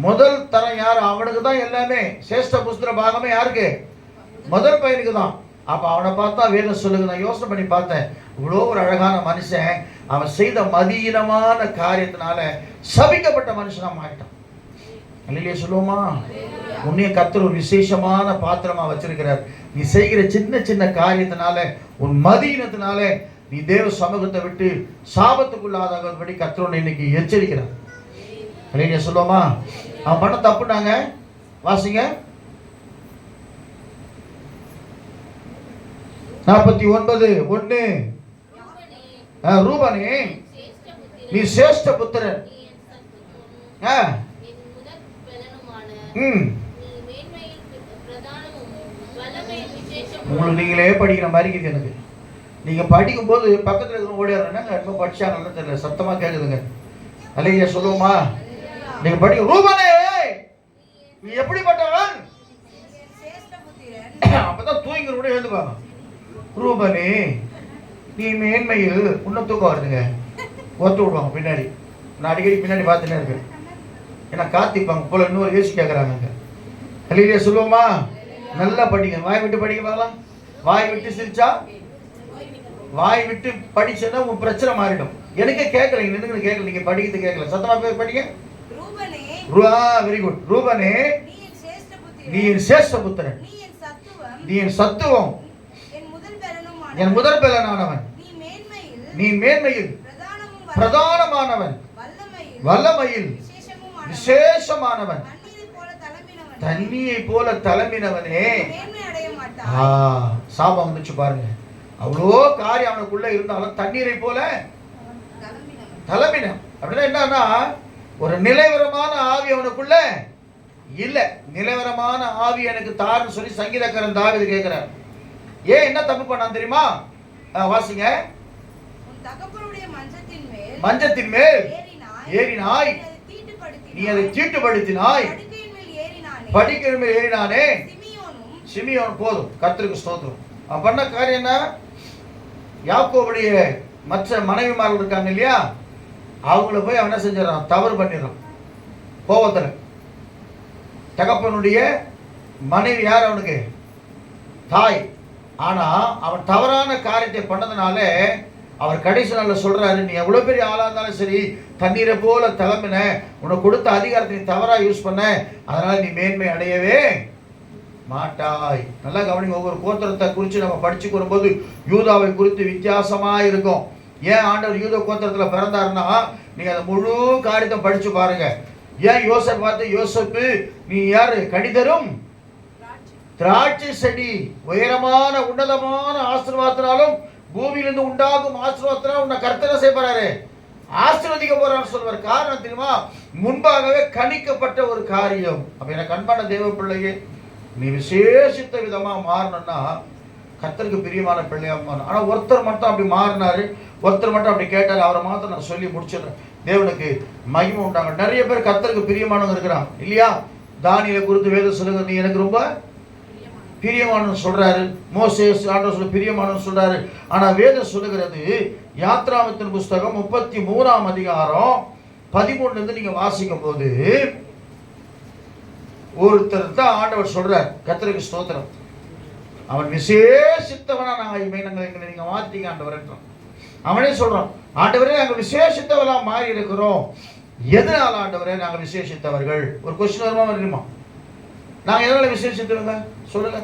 முதல் தரம் யார், அவனுக்கு தான் எல்லாமே. சேஷ்ட புஸ்தர பாகமே யாருக்கு, முதல் பையனுக்கு தான். அப்போ அவனை பார்த்தா வேதம் சொல்லுங்க. நான் யோசனை பண்ணி பார்த்தேன், இவ்வளோ ஒரு அழகான மனுஷன், அவன் செய்த மதீனமான காரியத்தினால சபிக்கப்பட்ட மனுஷனா மாட்டான். அல்லேலூயா சொல்லுவோமா? உன்னைய கர்த்தர் ஒரு விசேஷமான பாத்திரமா வச்சிருக்கிறார். நீ செய்கிற சின்ன சின்ன காரியத்தினால, உன் மதீனத்தினால நீ தேவ சமூகத்தை விட்டு சாபத்துக்குள்ளாதபடி கர்த்தர் உன்னை இன்னைக்கு எச்சரிக்கிறார். அல்லேலூயா சொல்லுவோமா? அவன் பண்ண தப்புட்டாங்க. வாசிங்க 49:1. ரூபனே, நீ சிரேஷ்ட புத்திரன், உங்களுக்கு நீங்களே படிக்கிற மாதிரி இருக்குது எனக்கு. நீங்க படிக்கும் போது பக்கத்துல இருக்கிற ஓடியாருன்னா ரொம்ப படிச்சாங்கன்னு தெரியல, சத்தமா கேக்குதுங்க. அல்லையா சொல்லுவோமா? நீங்க படிக்க ரூபனே நீ எப்படிப்பட்டவன்? அப்பதான் தூங்கி கூட எழுந்துப்பாங்க. ரூபனே நீ மேன்மையில் உன்ன தூக்கம் வருதுங்க, ஒத்து விடுவாங்க பின்னாடி. நான் அடிக்கடி பின்னாடி பார்த்துட்டே இருக்கேன், ஏன்னா காத்திப்பாங்க போல. இன்னொரு யோசி கேட்குறாங்க. அல்லையா சொல்லுவோமா? நல்லா படிங்க, வாய் விட்டு படிக்க பார்க்கலாம். வாய் விட்டு சிரிச்சா, வாய் விட்டு படிச்சா உங்க பிரச்சனை மாறிடும். எனக்கே கேட்கல, நின்று கேட்கல, நீங்க படிக்கிறது கேட்கல, சத்தமா பேர் படிங்க. Very good. ரூபனே நீ என் சேஷ்ட புத்திரன், நீ என் சத்துவம், என் முதல் பலனானவன், நீ மேன்மையில் பிரதானமானவன், வல்லமையில் விசேஷமானவன், தண்ணியை போல தலைமினவனே. சாபம் வந்துச்சு பாருங்க. அவ்வளோ காரியம் அவனுக்குள்ள இருந்தாலும் தண்ணீரை போல தலைமினம். அப்படின்னா என்னன்னா, ஒரு நிலைவரமான ஆவி அவனுக்குள்ள இல்ல. நிலைவரமான ஆவி எனக்கு தாருன்னு சொல்லி சங்கீதக்காரன் தாவீது கேட்கிறார். ஏன் என்ன தப்பு பண்ணான் தெரியுமா? வாசிங்க. மஞ்சத்தின் மேல் ஏறினாய், நீ அதை தீட்டுப்படுத்தினாய், படிக்கிற மேல் ஏறினானே. சிமியோன் போதும். கர்த்தருக்கு ஸ்தோத்திரம். அவன் பண்ண காரியம் என்ன? யாக்கோபுடைய மற்ற மனைவிமார்கள் இருக்காங்க இல்லையா, அவங்கள போய் அவன் என்ன செஞ்சிடறான்? தவறு பண்ணிடுறான் கோபத்துல. தகப்பனுடைய மனைவி யார்? அவனுக்கு தாய். ஆனா அவன் தவறான காரியத்தை பண்ணதுனால அவர் கடைசி நாள்ல சொல்றாரு, நீ எவ்வளவு பெரிய ஆளா இருந்தாலும் சரி, தண்ணீரை போல தலைமைன, உனக்கு கொடுத்த அதிகாரத்தை நீ தவறா யூஸ் பண்ண, அதனால நீ மேன்மை அடையவே மாட்டாய். நல்லா கவனிங்க. ஒவ்வொரு கோத்திரத்தை குறித்து நம்ம படிச்சு வரும்போது யூதாவை குறித்து வித்தியாசமா இருக்கும். ஏன் ஆண்டவர் யூத கோத்திரத்துல பிறந்தாருன்னா, நீங்க அந்த முழு காரியத்தை படிச்சு பாருங்க. ஏன் யோசப் பார்த்து, யோசப்பு நீ யாரு? கடிதரும் திராட்சை செடி, உயரமான உன்னதமான ஆசீர்வாதத்தினாலும் பூமியிலிருந்து உண்டாகும் ஆசீர்வாதத்தினாலும் உன்னை கர்த்தர் செய்ய போறாரு, ஆசீர்வதிக்க போறான்னு சொல்வார். காரணம் தெரியுமா? முன்பாகவே கணிக்கப்பட்ட ஒரு காரியம். அப்ப எனக்கு அன்பான தேவ பிள்ளையே, நீ விசேஷித்த விதமா மாறணும்னா கர்த்தருக்கு பிரியமான பிள்ளையா மாறணும். ஆனா ஒருத்தர் மட்டும் அப்படி மாறினாரு, ஒருத்தர் மட்டும் அப்படி கேட்டாரு. அவரை மாத்திரம் நான் சொல்லி முடிச்சிடுறேன். தேவனுக்கு மகிமை உண்டாங்க. நிறைய பேர் கர்த்தருக்கு பிரியமானவங்க இருக்கிறான் இல்லையா? தானியேலை குறித்து வேதம் சொல்லுங்க, நீ எனக்கு ரொம்ப பிரியமானவன் சொல்றாரு. மோசே ஆண்டவர் சொல்ல பிரியமானவன் சொல்றாரு. ஆனா வேதம் சொல்லுகிறது, யாத்ராமத்தின் புஸ்தகம் 33ஆம் அதிகாரம் 13 இருந்து நீங்க வாசிக்கும் போது ஒருத்தர் தான் ஆண்டவர் சொல்றார். கர்த்தருக்கு ஸ்தோத்திரம். அவன் விசேஷித்தவனா நாங்கள் நீங்க மாத்திட்டீங்க ஆண்டவர் என்றான். அவனே சொல்றான், ஆண்டவரே நாங்கள் விசேஷித்தவளா மாறி இருக்கிறோம். எதனால ஆண்டவரே நாங்கள் விசேஷித்தவர்கள்? ஒரு கொஸ்டின் வருமா வருமா? நாங்கள் எதனால விசேஷித்தவங்க சொல்லுங்க.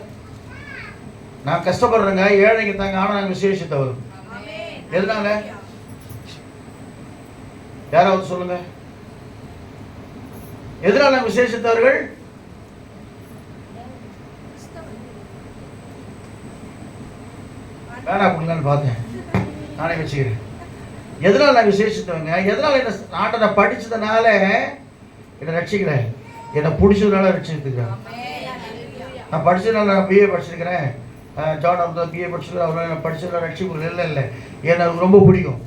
நான் கஷ்டப்படுறேங்க, ஏழைங்க தாங்க, ஆனா நாங்கள் விசேஷித்தவர். எதனால? யாராவது சொல்லுங்க. எதனால நாங்கள் விசேஷித்தவர்கள்? வேணா கொடுங்கன்னு பார்த்தேன், நானே வச்சுக்கிறேன். எதனால நான் விசேஷித்தவங்க? எதனால என்ன? நாட்டை நான் படிச்சதுனால என்னை ரட்சிக்கிறேன், என்னை பிடிச்சதுனால ரட்சித்துக்கிறேன். நான் படிச்சதுனால நான் பிஏ படிச்சிருக்கிறேன், ஜான் அவர் பிஏ படிச்சிருக்கிறேன், அவரால் நான் படிச்சதுனால ரட்சிப்பு இல்லை இல்லை. என்னை எனக்கு ரொம்ப பிடிக்கும்.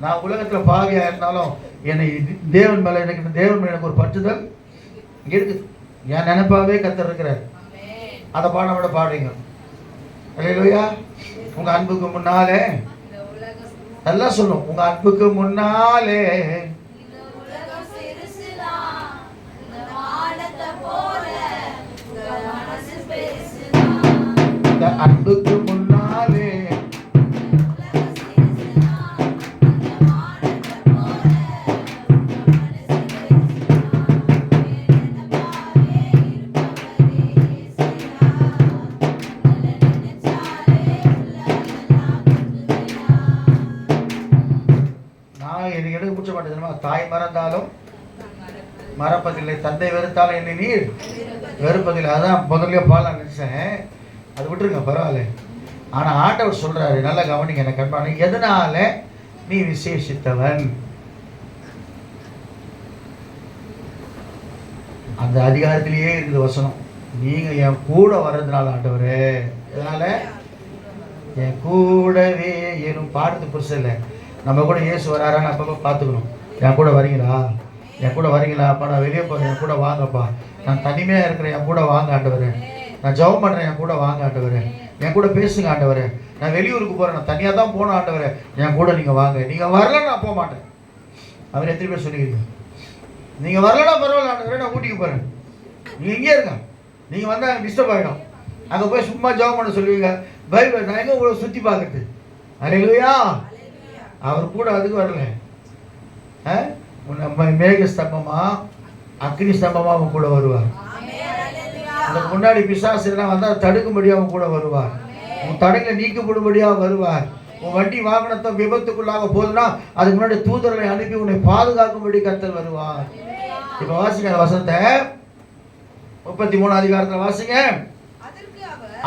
நான் உலகத்தில் பாவியாக இருந்தாலும் என்னை தேவன் மேலே எனக்கு ஒரு பற்றுதல் இருக்குது. என் நினைப்பாவே கர்த்தர் இருக்கிறார். அதை பாடம் விட பாடுறீங்க. அல்லேலூயா. உங்க அன்புக்கு முன்னாலே எல்லாம் சொல்லும், உங்க அன்புக்கு முன்னாலே அன்புக்கு முன்னாலே எனக்கு எடுக்க பிடிச்ச மாட்டேன். தாய் மறந்தாலும் மறப்பதில்லை, தந்தை வெறுத்தாலும் என்னை நீர் வெறுப்பதில்லை. அதான் முதல்ல பால நினைச்சேன், அது விட்டுருங்க பரவாயில்ல. ஆனா ஆண்டவர் சொல்றாரு, நல்லா கவனிங்க எனக்கு அன்பான, எதனால நீ விசேஷித்தவன்? அந்த அதிகாரத்திலேயே இருக்குது வசனம். நீங்க என் கூட வர்றதுனால ஆண்டவரே. எதனால? என் கூடவே எனும் பாடுறது புதுசு இல்லை. நம்ம கூட இயேசு வராரான்னு அப்பப்போ பார்த்துக்கணும். என் கூட வரீங்களா, என் கூட வரீங்களா, அப்பா நான் வெளியே போகிறேன், என் கூட வாங்கப்பா. நான் தனிமையாக இருக்கிறேன், என் கூட வாங்க ஆண்டவரே. நான் ஜெபம் பண்ணுறேன், என் கூட வாங்க ஆண்டவரே. என் கூட பேசுங்க ஆண்டவரே. நான் வெளியூருக்கு போகிறேன், நான் தனியாக தான் போகணும் ஆண்டவரே, என் கூட நீங்கள் வாங்க. நீங்கள் வரலன்னு நான் போக மாட்டேன். அவர் எத்தனை பேர் சொல்லிக்கிறீங்க? நீங்கள் வரலன்னா பரவாயில்ல ஆண்டவரே, நான் ஊட்டிக்கு போகிறேன், நீங்கள் இங்கே இருங்க. நீங்கள் வந்தால் எனக்கு டிஸ்டர்ப் ஆகிடும். அங்கே போய் சும்மா ஜெபம் பண்ண சொல்லுவீங்க. பைபிள் நான் எங்கே உங்களை சுற்றி பார்க்குறது? அல்லேலூயா. அவர் கூட அதுக்கு வரல. மேக ஸ்தம்பமா அக்னி ஸ்தம்பமா அவன் கூட வருவார். அதுக்கு முன்னாடி பிசாசு எல்லாம் வந்தால் தடுக்கும்படியாக அவன் கூட வருவார். உன் தடைகளை நீக்கப்படும்படியாக வருவார். உன் வண்டி வாகனத்தை விபத்துக்குள்ளாக போதுன்னா அதுக்கு முன்னாடி தூதர்களை அனுப்பி உன்னை பாதுகாக்கும்படி கர்த்தர் வருவார். இப்ப வாசிங்க அந்த வசனத்தை 33 அதிகாரத்தில் வாசிங்க.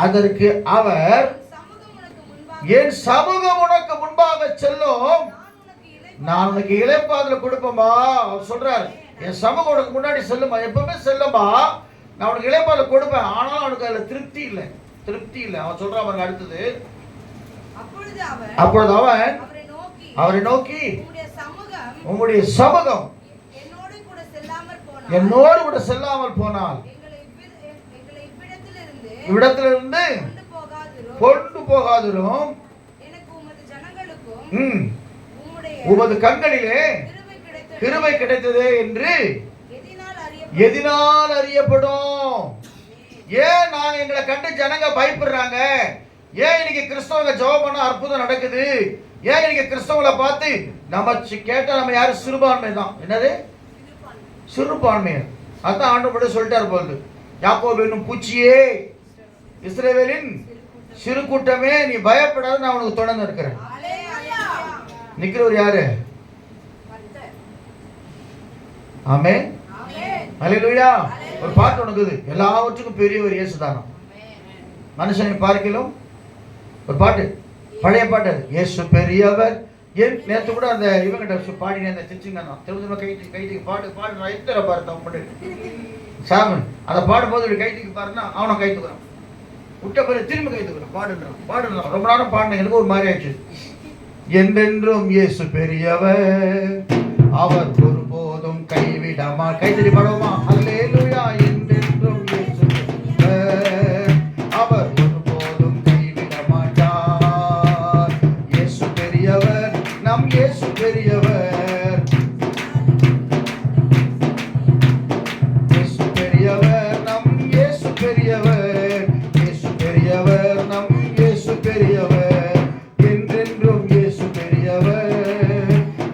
அதற்கு அவர் என் சமூகம் உனக்கு முன்பாக செல்லும், நான் உனக்கு இளைப்பாறுதல் கொடுப்பேமா. அவர் சொல்றாரு, என் சமூகம் உனக்கு முன்னாடி செல்லுமா, எப்பவுமே செல்லுமா, நான் உனக்கு இளைப்பாறுதல் கொடுப்பேன். ஆனாலும் அவனுக்கு அதுல திருப்தி இல்லை, திருப்தி இல்லை. அவன் சொல்றான் பாருங்க அடுத்தது. அப்பொழுது அவன் அவரை நோக்கி, உம்முடைய சமூகம் என்னோடு கூட செல்லாமல் போனால் இவ்விடத்திலிருந்து கொண்டு போகாதிரும், உமது கண்களிலே கிருபை கிடைத்தது என்று எதினால் அறியப்படும். ஏன் நாங்க எங்களை கண்டு ஜனங்க பயப்படுறாங்க? ஏன் இன்னைக்கு கிறிஸ்தவங்க ஜெபம் பண்ண அற்புதம் நடக்குது? ஏன் இன்னைக்கு கிறிஸ்தவங்களை பார்த்து நம்ம கேட்டா நம்ம யாரும் சிறுபான்மை தான். என்னது சிறுபான்மை? அதான் ஆண்டவர் சொல்லிட்டாரு போது, யாக்கோபு என்னும் பூச்சியே, இஸ்ரவேலின் சிறு கூட்டமே, நீ பயப்படாத, நான் உனக்கு தொடர்ந்து இருக்கிறேன். நிக்கிறவர் யாரு? ஆமென், அல்லேலூயா. ஒரு பாட்டு உனக்கு, எல்லாவற்றுக்கும் பெரியவர் இயேசுதானம், மனுஷனை பார்க்கிலும். ஒரு பாட்டு, பழைய பாட்டு, இயேசு பெரியவர். ஏன் நேற்று கூட அந்த இவங்கிட்ட பாடினேன், அந்த சிச்சிங்க திரும்ப கைட்டுக்கு பாட்டு பாடு நான் எத்தனை பாரு தம்பு சாமன் அதை பாடும்போது கைட்டுக்கு பாருன்னா அவனை கைத்துக்கிறான், விட்ட பிறகு திரும்ப கைத்துக்கிறான், பாடுறான். ரொம்ப நேரம் பாடினேன், எனக்கு ஒரு மாதிரி ஆயிடுச்சு. என்றென்றும் இயேசு பெரியவர், அவர் ஒருபோதும் கைவிடாமா. கைத்தறி பாடுவோமா? அல்லேலூயா. என்றென்றும் இயேசு பெரியவர், அவர் ஒருபோதும் கைவிட மாட்டார். இயேசு பெரியவர், நம் இயேசு பெரியவர். இயேசு பெரியவர், நம் இயேசு பெரியவர். இயேசு பெரியவர், நம் இயேசு பெரியவர்.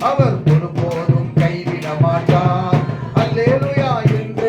அவர் ஒருபோதும் கைவிட மாட்டார். அல்லேலூயா. என்று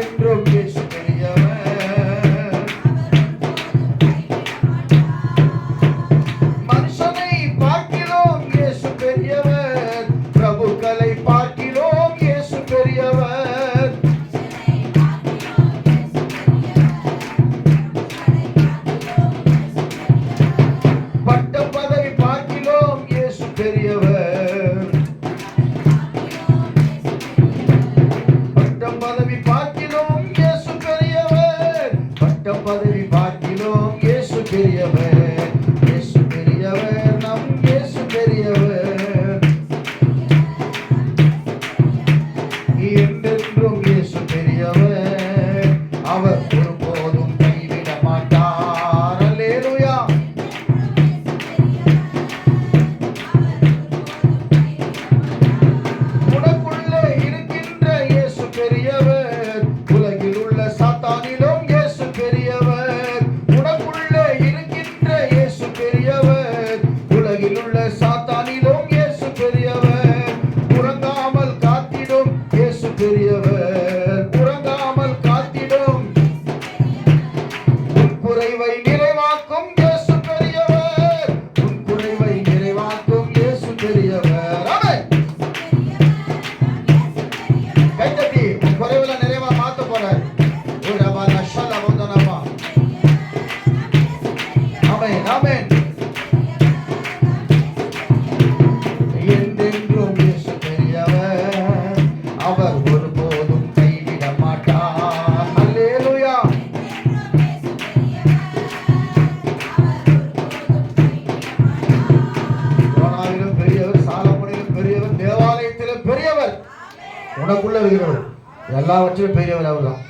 எல்லாவற்றிலும் பெரியவர் அவர் தான்.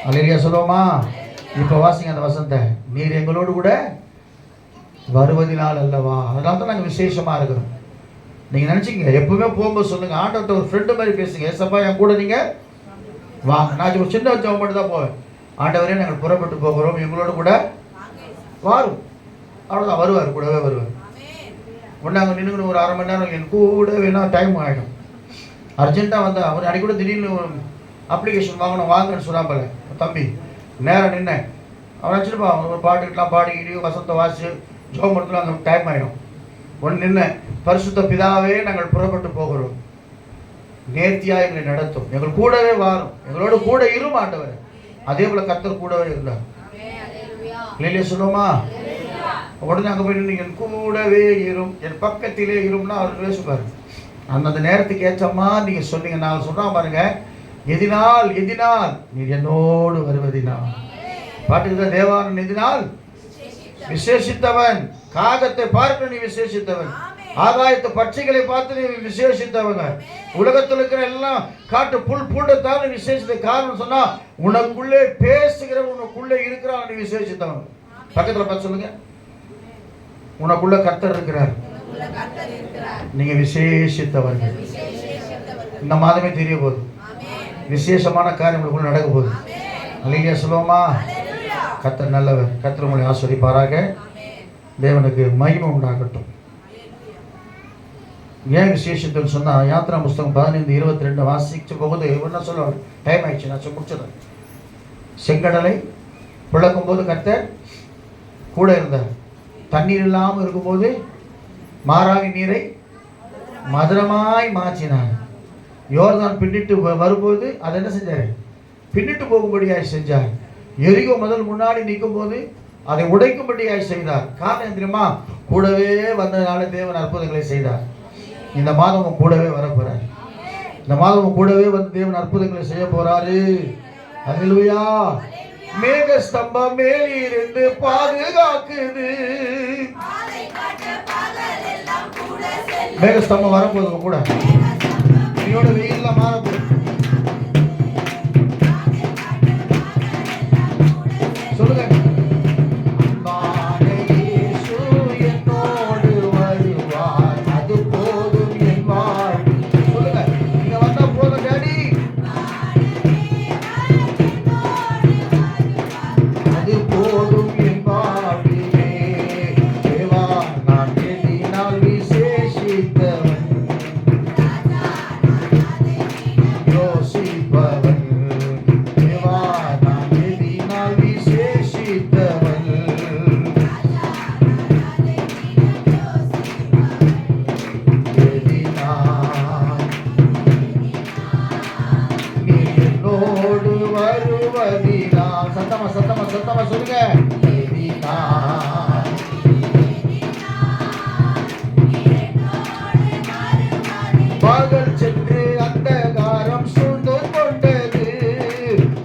அல்லேலூயா சொல்லுவோமா? இப்போ வாசிங்க அந்த வசனத்தை. நீர் எங்களோடு கூட வருவதினால் அல்லவா. அதனால தான் நாங்கள் விசேஷமாக இருக்கிறோம். நீங்கள் நினச்சிங்க எப்பவுமே போகும்போது சொல்லுங்கள், ஆண்டவர்கிட்ட ஒரு ஃப்ரெண்டு மாதிரி பேசுங்க. ஏசப்பா என் கூட நீங்கள் வாங்க. நான் ஒரு சின்ன ஜெபம் மட்டும் தான் போவேன். ஆண்டவரே நாங்கள் புறப்பட்டு போகிறோம், எங்களோட கூட வாரும். அவ்வளோதான், வருவார், கூடவே வருவார். ஒன்றாங்க நின்றுக்கணும் ஒரு 1/2 மணி நேரம் என் கூட வேணால் டைம் ஆகிடும். அர்ஜென்ட்டாக வந்தால் அவர் அன்றைக்கி கூட திடீர்னு அப்ளிகேஷன் வாங்கணும் வாங்கன்னு சொல்லாமல தம்பி நேரம் நின்னேன். அவன் வச்சுருப்பா ஒரு பாட்டுக்கெலாம் பாடிக்கிட்டு வசனத்தை வாசி ஜோம் எடுத்துல அங்கே டைம் ஆகிடும். ஒன்று நின்று பரிசுத்த பிதாவே நாங்கள் புறப்பட்டு போகிறோம், நேர்த்தியாக எங்களை நடத்தும், எங்கள் கூடவே வாரும், எங்களோட கூட இரும் ஆண்டவர். அதே போல் கர்த்தர் கூடவே இருந்தார். இல்லையே சொல்லுவோமா? உடனே அங்கே போய் நின்று என் கூடவே இரும், என் பக்கத்திலே இரும்னா அவர் பேசுவார். அந்த நேரத்துக்கு ஏற்றமா நீங்கள் சொன்னீங்க. நான் சொல்கிறேன் பாருங்க, எதினால் எதினால் நீ என்னோடு வருவதினால். பாட்டுக்கு தான் தேவானன் எதினால் விசேஷித்தவன், காகத்தை பார்க்க நீ விசேஷித்தவன், ஆகாயத்து பட்சிகளை பார்த்து நீ விசேஷித்தவங்க, உலகத்தில் இருக்கிற எல்லாம் காட்டு புல் பூண்டத்தால் விசேஷித்த காரணம் சொன்னா உனக்குள்ளே பேசுகிற உனக்குள்ளே இருக்கிறான் நீ விசேஷித்தவன். பக்கத்தில் பார்த்து சொல்லுங்க, உனக்குள்ள கர்த்தர் இருக்கிறார், நீங்க விசேஷித்தவர்கள். இந்த மாதமே தெரிய போகுது, விசேஷமான காரியம் உங்களுக்குள்ள நடக்க போகுது. அல்லேலூயா சொல்லுவோமா? கர்த்தர் நல்லவர். கர்த்தர் உங்களை ஆசீர்வதிப்பாராக. தேவனுக்கு மகிமை உண்டாகட்டும். ஏன் விசேஷத்துன்னு சொன்னால் யாத்ரா புஸ்தகம் 15:22 வாசிச்சு போகுது. என்ன சொல்லுவாங்க, டைம் ஆயிடுச்சு, நான் முடிச்சது. செங்கடலை பிளக்கும் போது கர்த்தர் கூட இருந்தார். தண்ணீர் இல்லாமல் இருக்கும்போது மாறாவி நீரை மதுரமாய் மாற்றினார். யோர்தான் பின்னிட்டு வரும்போது அதை என்ன செஞ்சார்? பின்னிட்டு போகும்படியாய் செஞ்சார். எரிகோ முதல் முன்னாடி நிற்கும் போது அதை உடைக்கும்படியாய் செய்தார். காரணம் தெரியுமா? கூடவே வந்ததுனால தேவன் அற்புதங்களை செய்தார். இந்த மாதம் கூடவே வரப்போறார். இந்த மாதம் கூடவே வந்து தேவன் அற்புதங்களை செய்ய போறாரு. அல்லேலூயா. மேக ஸ்தம்பம் மேலிருந்து பாதுகாக்குது. மேக ஸ்தம்பம் வரப்போது கூட நீயோட வெயில்ல மாறப்போகுது. சொல்லுங்க, சத்தமா சொல்லுங்க. பகல் சென்று அந்தகாரம் சூழ்ந்து கொண்டது,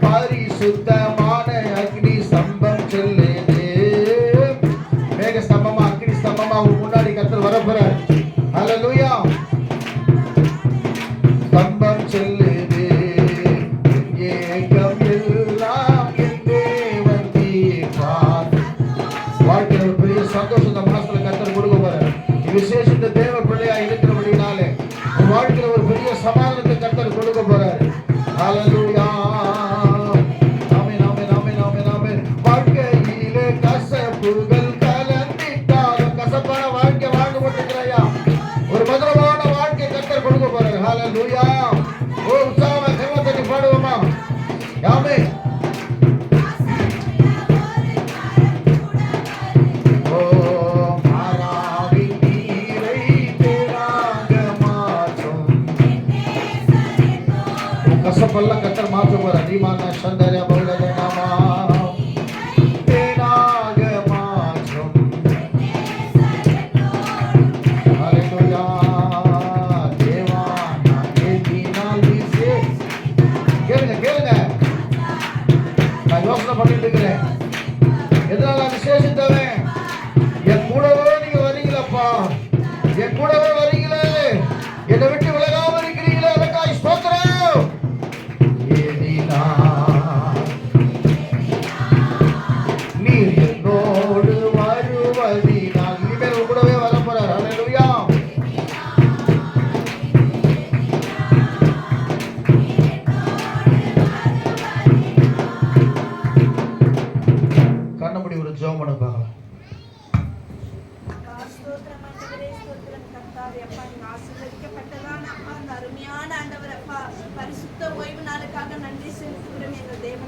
பரிசுத்தமான அக்னி ஸ்தம்பம் செல்லுது. மேக ஸ்தம்பமா அக்னி ஸ்தம்பமா முன்னாடி கர்த்தர் வரப்போறார். ஹல்லேலூயா. ஸ்தம்பம் செல்லுது. சந்தோஷத்தை மனசுல கர்த்தர் கொடுக்க போறார். விசேஷித்த தேவ பிள்ளையா இருக்கிறபடினாலே வாழ்க்கையில ஒரு பெரிய சமாதானத்தை கர்த்தர் கொடுக்க போறார். ஹல்லேலூயா. ஆமென் ஆமென் ஆமென் ஆமென் ஆமென். வாழ்க்கையிலே கசப்புகள் கலந்திட்டாலும் கசப்பான வாழ்க்கை வாழ்ந்து கொண்டிருக்கிறாயா, ஒரு மதுரமான வாழ்க்கை கர்த்தர் கொடுக்க போறார். ஹல்லேலூயா. ஓ உற்சாகமா கர்த்தரை பாடுவோமா? ஆமென். கசப்பெல்லாம் கர்த்தர் மாற்ற போறார். தீமான சந்தர பௌலத நாமா தேனாக மாற்றும். ஹல்லேலூயா. தேவா நான் ஏத்தினால் விசே. கேளுங்க கேளுங்க, நான் யோசனை பண்ணிட்டு இருக்கிறேன். எதனால விசேஷித்தவன்? என் கூடவே நீங்க வரீங்களப்பா, என் கூடவே வரீங்களே, என்னை விட்டு விலகாம இருக்கிறீங்களே, அதற்காக ஸ்தோத்திரம்.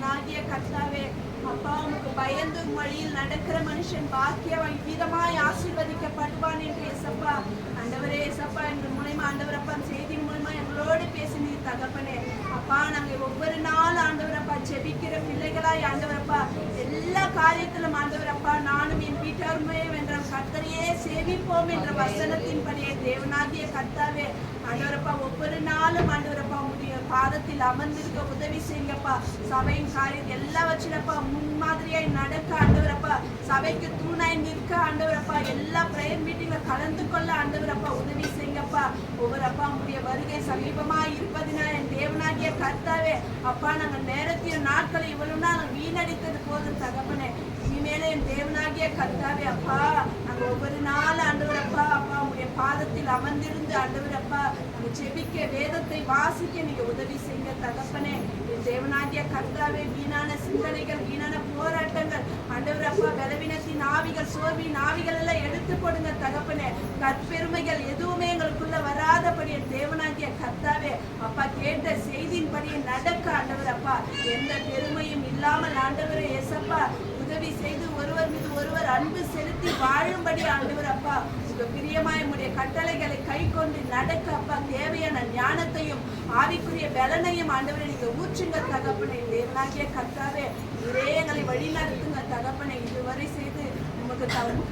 தேவனாகிய கர்த்தாவே, அப்பா உமக்கு பயந்து வழியில் நடக்கிற மனுஷன் பாக்கியவான் விதமாய் ஆசீர்வதிக்கப்படுவான் என்று ஏசப்பா. ஆண்டவரே ஏசப்பா, எங்கள் மூலமா ஆண்டவரப்பா செய்தியின் மூலமா எங்களோடு பேசினீர் தகப்பனே. அப்பா நாங்க ஒவ்வொரு நாள் ஆண்டவரப்பா ஜெபிக்கிற பிள்ளைகளாய் ஆண்டவரப்பா எல்லா காரியத்திலும் ஆண்டவரப்பா நானும் என் வீட்டாருமே என்ற கர்த்தரையே சேவிப்போம் என்ற வசனத்தின்படியே தேவனாகிய கர்த்தாவே ஆண்டவரப்பா ஒவ்வொரு நாளும் ஆண்டவரப்பா உடைய பாதத்தில் அமர்ந்திருக்க உதவி செய்யுங்கப்பா. சபையின் காரியம் எல்லாம் வச்சுடப்பா முன்மாதிரியாய் நடக்க ஆண்டவரப்பா, சபைக்கு தூணாய் நிற்க ஆண்டவரப்பா, எல்லா பிரேயர் மீட்டிங்ல கலந்து கொள்ள ஆண்டவரப்பா உதவி செய்யுங்கப்பா. ஒவ்வொரு அப்பா உடைய வருகை சமீபமா இருப்பதினா என் தேவனாகிய கர்த்தாவே அப்பா நாங்கள் நேரத்தையும் நாட்களை இவ்வளவு நாள் வீணடித்தது போதும் தகப்பனே. இனிமேலே என் தேவனாகிய கர்த்தாவே அப்பா நாங்கள் ஒவ்வொரு நாள் ஆண்டவரப்பா அப்பா உடைய பாதத்தில் அமர்ந்திருந்து ஆண்டவரப்பா நாங்கள் ஜெபிக்க வேதத்தை வாசிக்க நீங்க உதவி செய்ய தகப்பனே. என் தேவனாகிய கர்த்தாவே வீணான சிந்தனைகள் வீணான போராட்டங்கள் ஆண்டவரப்பா பலவீனத்தின் ஆவிகள் சோர்வின் ஆவிகள் எல்லாம் எடுத்து கொடுங்க தகப்பனே. கற்பெருமைகள் எதுவுமே எங்களுக்குள்ள வராதபடி என் தேவனாகிய கர்த்தாவே அப்பா கேட்ட செய்தியின்படி நடக்க ஆண்டவரப்பா எந்த பெருமையும் இல்லாமல் ஆண்டவரே ஏசப்பா உதவி செய்து ஒருவர் மீது ஒருவர் அன்பு செலுத்தி வாழும்படி ஆண்டவரப்பா உங்க பிரியமாய் உடைய கட்டளைகளை கை கொண்டு நடக்க அப்பா தேவையான ஞானத்தையும் ஆவிக்குரிய பலனையும் ஆண்டவரை நீங்க ஊற்றுங்க தகப்பனை. தேவனாகிய கர்த்தாவே ஒரே எங்களை வழி நடத்துங்க தகப்பனை. இதுவரை செய்து உமக்கு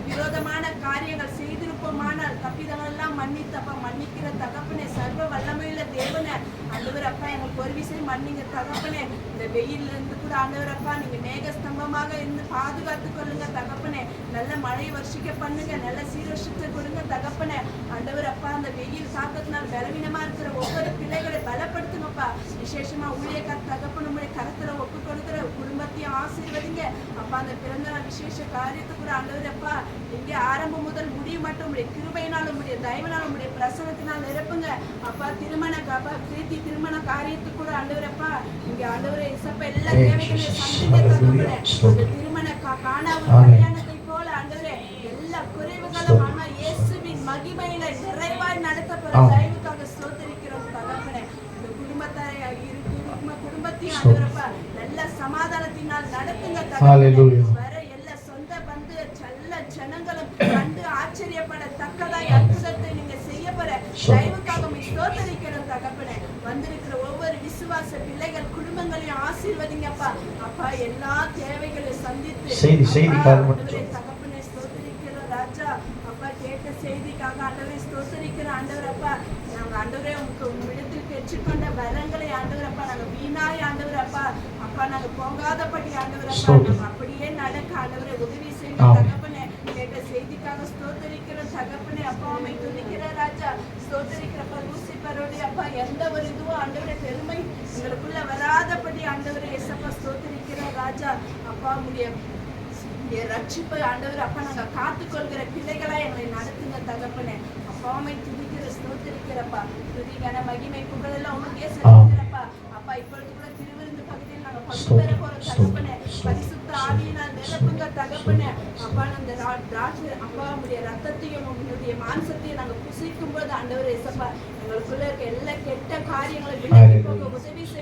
விரோதமான காரியங்கள் செய்திருப்போமானால் தப்பிதங்கள் எல்லாம் மன்னித்தப்பா மன்னிக்கிற தகப்பனே. சர்வ வல்லமையுள்ள தேவனை ஆண்டவரப்பா எங்களுக்கு ஒரு விஷயம் மன்னிங்க தகப்பனே. இந்த வெயில்ல இருந்து கூட ஆண்டவரப்பா நீங்க மேகஸ்தம்பமாக இருந்து பாதுகாத்து கொள்ளுங்க தகப்பனே. நல்ல மழை வருஷிக்க பண்ணுங்க, நல்ல சீரஷத்தை கொடுங்க தகப்பனே. ஆண்டவரப்பா அந்த வெயில் தாக்கத்தினால் பலவீனமா இருக்கிற ஒவ்வொரு பிள்ளைகளை பலப்படுத்துங்கப்பா. விசேஷமா ஊழியக்கார தகப்பன் உங்களுடைய கரத்துல ஒப்பு கொடுக்கிற குடும்பத்தையும் ஆசீர்வதிங்க அப்பா. அந்த பிறந்த நாள் விசேஷ காரியத்தை கூட ஆண்டவரப்பா இங்கே ஆரம்பம் முதல் முடிவு மட்டும் உங்களுடைய கிருபையினால் உங்களுடைய தயவினால் உங்களுடைய பிரசனத்தினால் நிரப்புங்க அப்பா. திருமண பிரீத்தி திருமண காரியத்துக்கு கூட ஆண்டவரப்பா இங்க ஆண்டவரை இசப்ப எல்லா தேவைகளையும் சந்திக்க தகப்பனே. திருமண காணாத கல்யாணத்தை போல ஆண்டவரே எல்லா குறைவுகளும் ஆனா இயேசுவின் மகிமையில நிறைவாய் நடத்தப்பட தயவுக்காக ஸ்தோத்திரிக்கிறோம் தகப்பனே. இந்த குடும்பத்தையும் ஆண்டவரப்பா நல்ல சமாதானத்தினால் நடத்துங்க தகப்பனே. வர எல்லா சொந்த பந்து செல்ல ஜனங்களும் கண்டு ஆச்சரியப்படத்தக்கதாய் அற்புதத்தை நீங்க செய்ய போற தயவுக்காக ஸ்தோத்திரிக்கிறோம் தகப்பனே. வந்திருக்கிற ஒவ்வொரு விசுவாச பிள்ளைகள் குடும்பங்களையும் ஆசீர்வதிங்கப்பா அப்பா. எல்லா தேவைகளையும் சந்தித்து தகப்பனே ஸ்தோத்திரிக்கிறோம் ராஜா அப்பா. கேட்ட செய்திக்காக ஆண்டவரை ஸ்தோத்திரிக்கிற ஆண்டவரப்பா. நாங்க ஆண்டவரே உங்களிடத்தில் பெற்றுக்கொண்ட வரங்களை ஆண்டவரப்பா நாங்க வீணாய் ஆண்டவரப்பா அப்பா நாங்க போகாதபடி ஆண்டவரப்பா நாங்க அப்படியே நடக்க ஆண்டவரை உதவி செய்யுங்க தகப்பனே. கேட்ட செய்திக்காக ஸ்தோத்திரிக்கிற தகப்பனே அப்பா அம்மை துதிக்கிற ராஜா ஸ்தோத்திரிக்கிறப்ப லூசிபரோடு அப்பா எந்த ஒரு இதுவும் ஆண்டவரை பெருமை எங்களுக்குள்ள வராதபடி ஆண்டவரை எசப்பா ஸ்தோத்திரிக்கிற ராஜா அப்பா. உடைய ரட்சிப்பை ஆண்டவர் அப்பா நாங்க காத்துக்கொள்கிற பிள்ளைகளா எங்களை நடத்துங்க தகப்பனே. அப்பாவை துதிக்கிற ஸ்தோத்திரிக்கிறப்பா. துதிக்கான மகிமை புகழெல்லாம் உனக்கே செலுத்துகிறப்பா அப்பா. இப்பொழுது கூட திருவிருந்து பகுதியில் நாங்க பங்கு பெற போற தகப்பனே. பரிசுத்த ஆவியினால் நிரப்புங்க தகப்பனே அப்பா. அந்த அப்பா உடைய ரத்தத்தையும் உங்களுடைய மாம்சத்தையும் நாங்க புசிக்கும் போது ஆண்டவர் ஏசப்பா எங்களுக்குள்ள இருக்க எல்லா கெட்ட காரியங்களை விலக்கி போக உதவி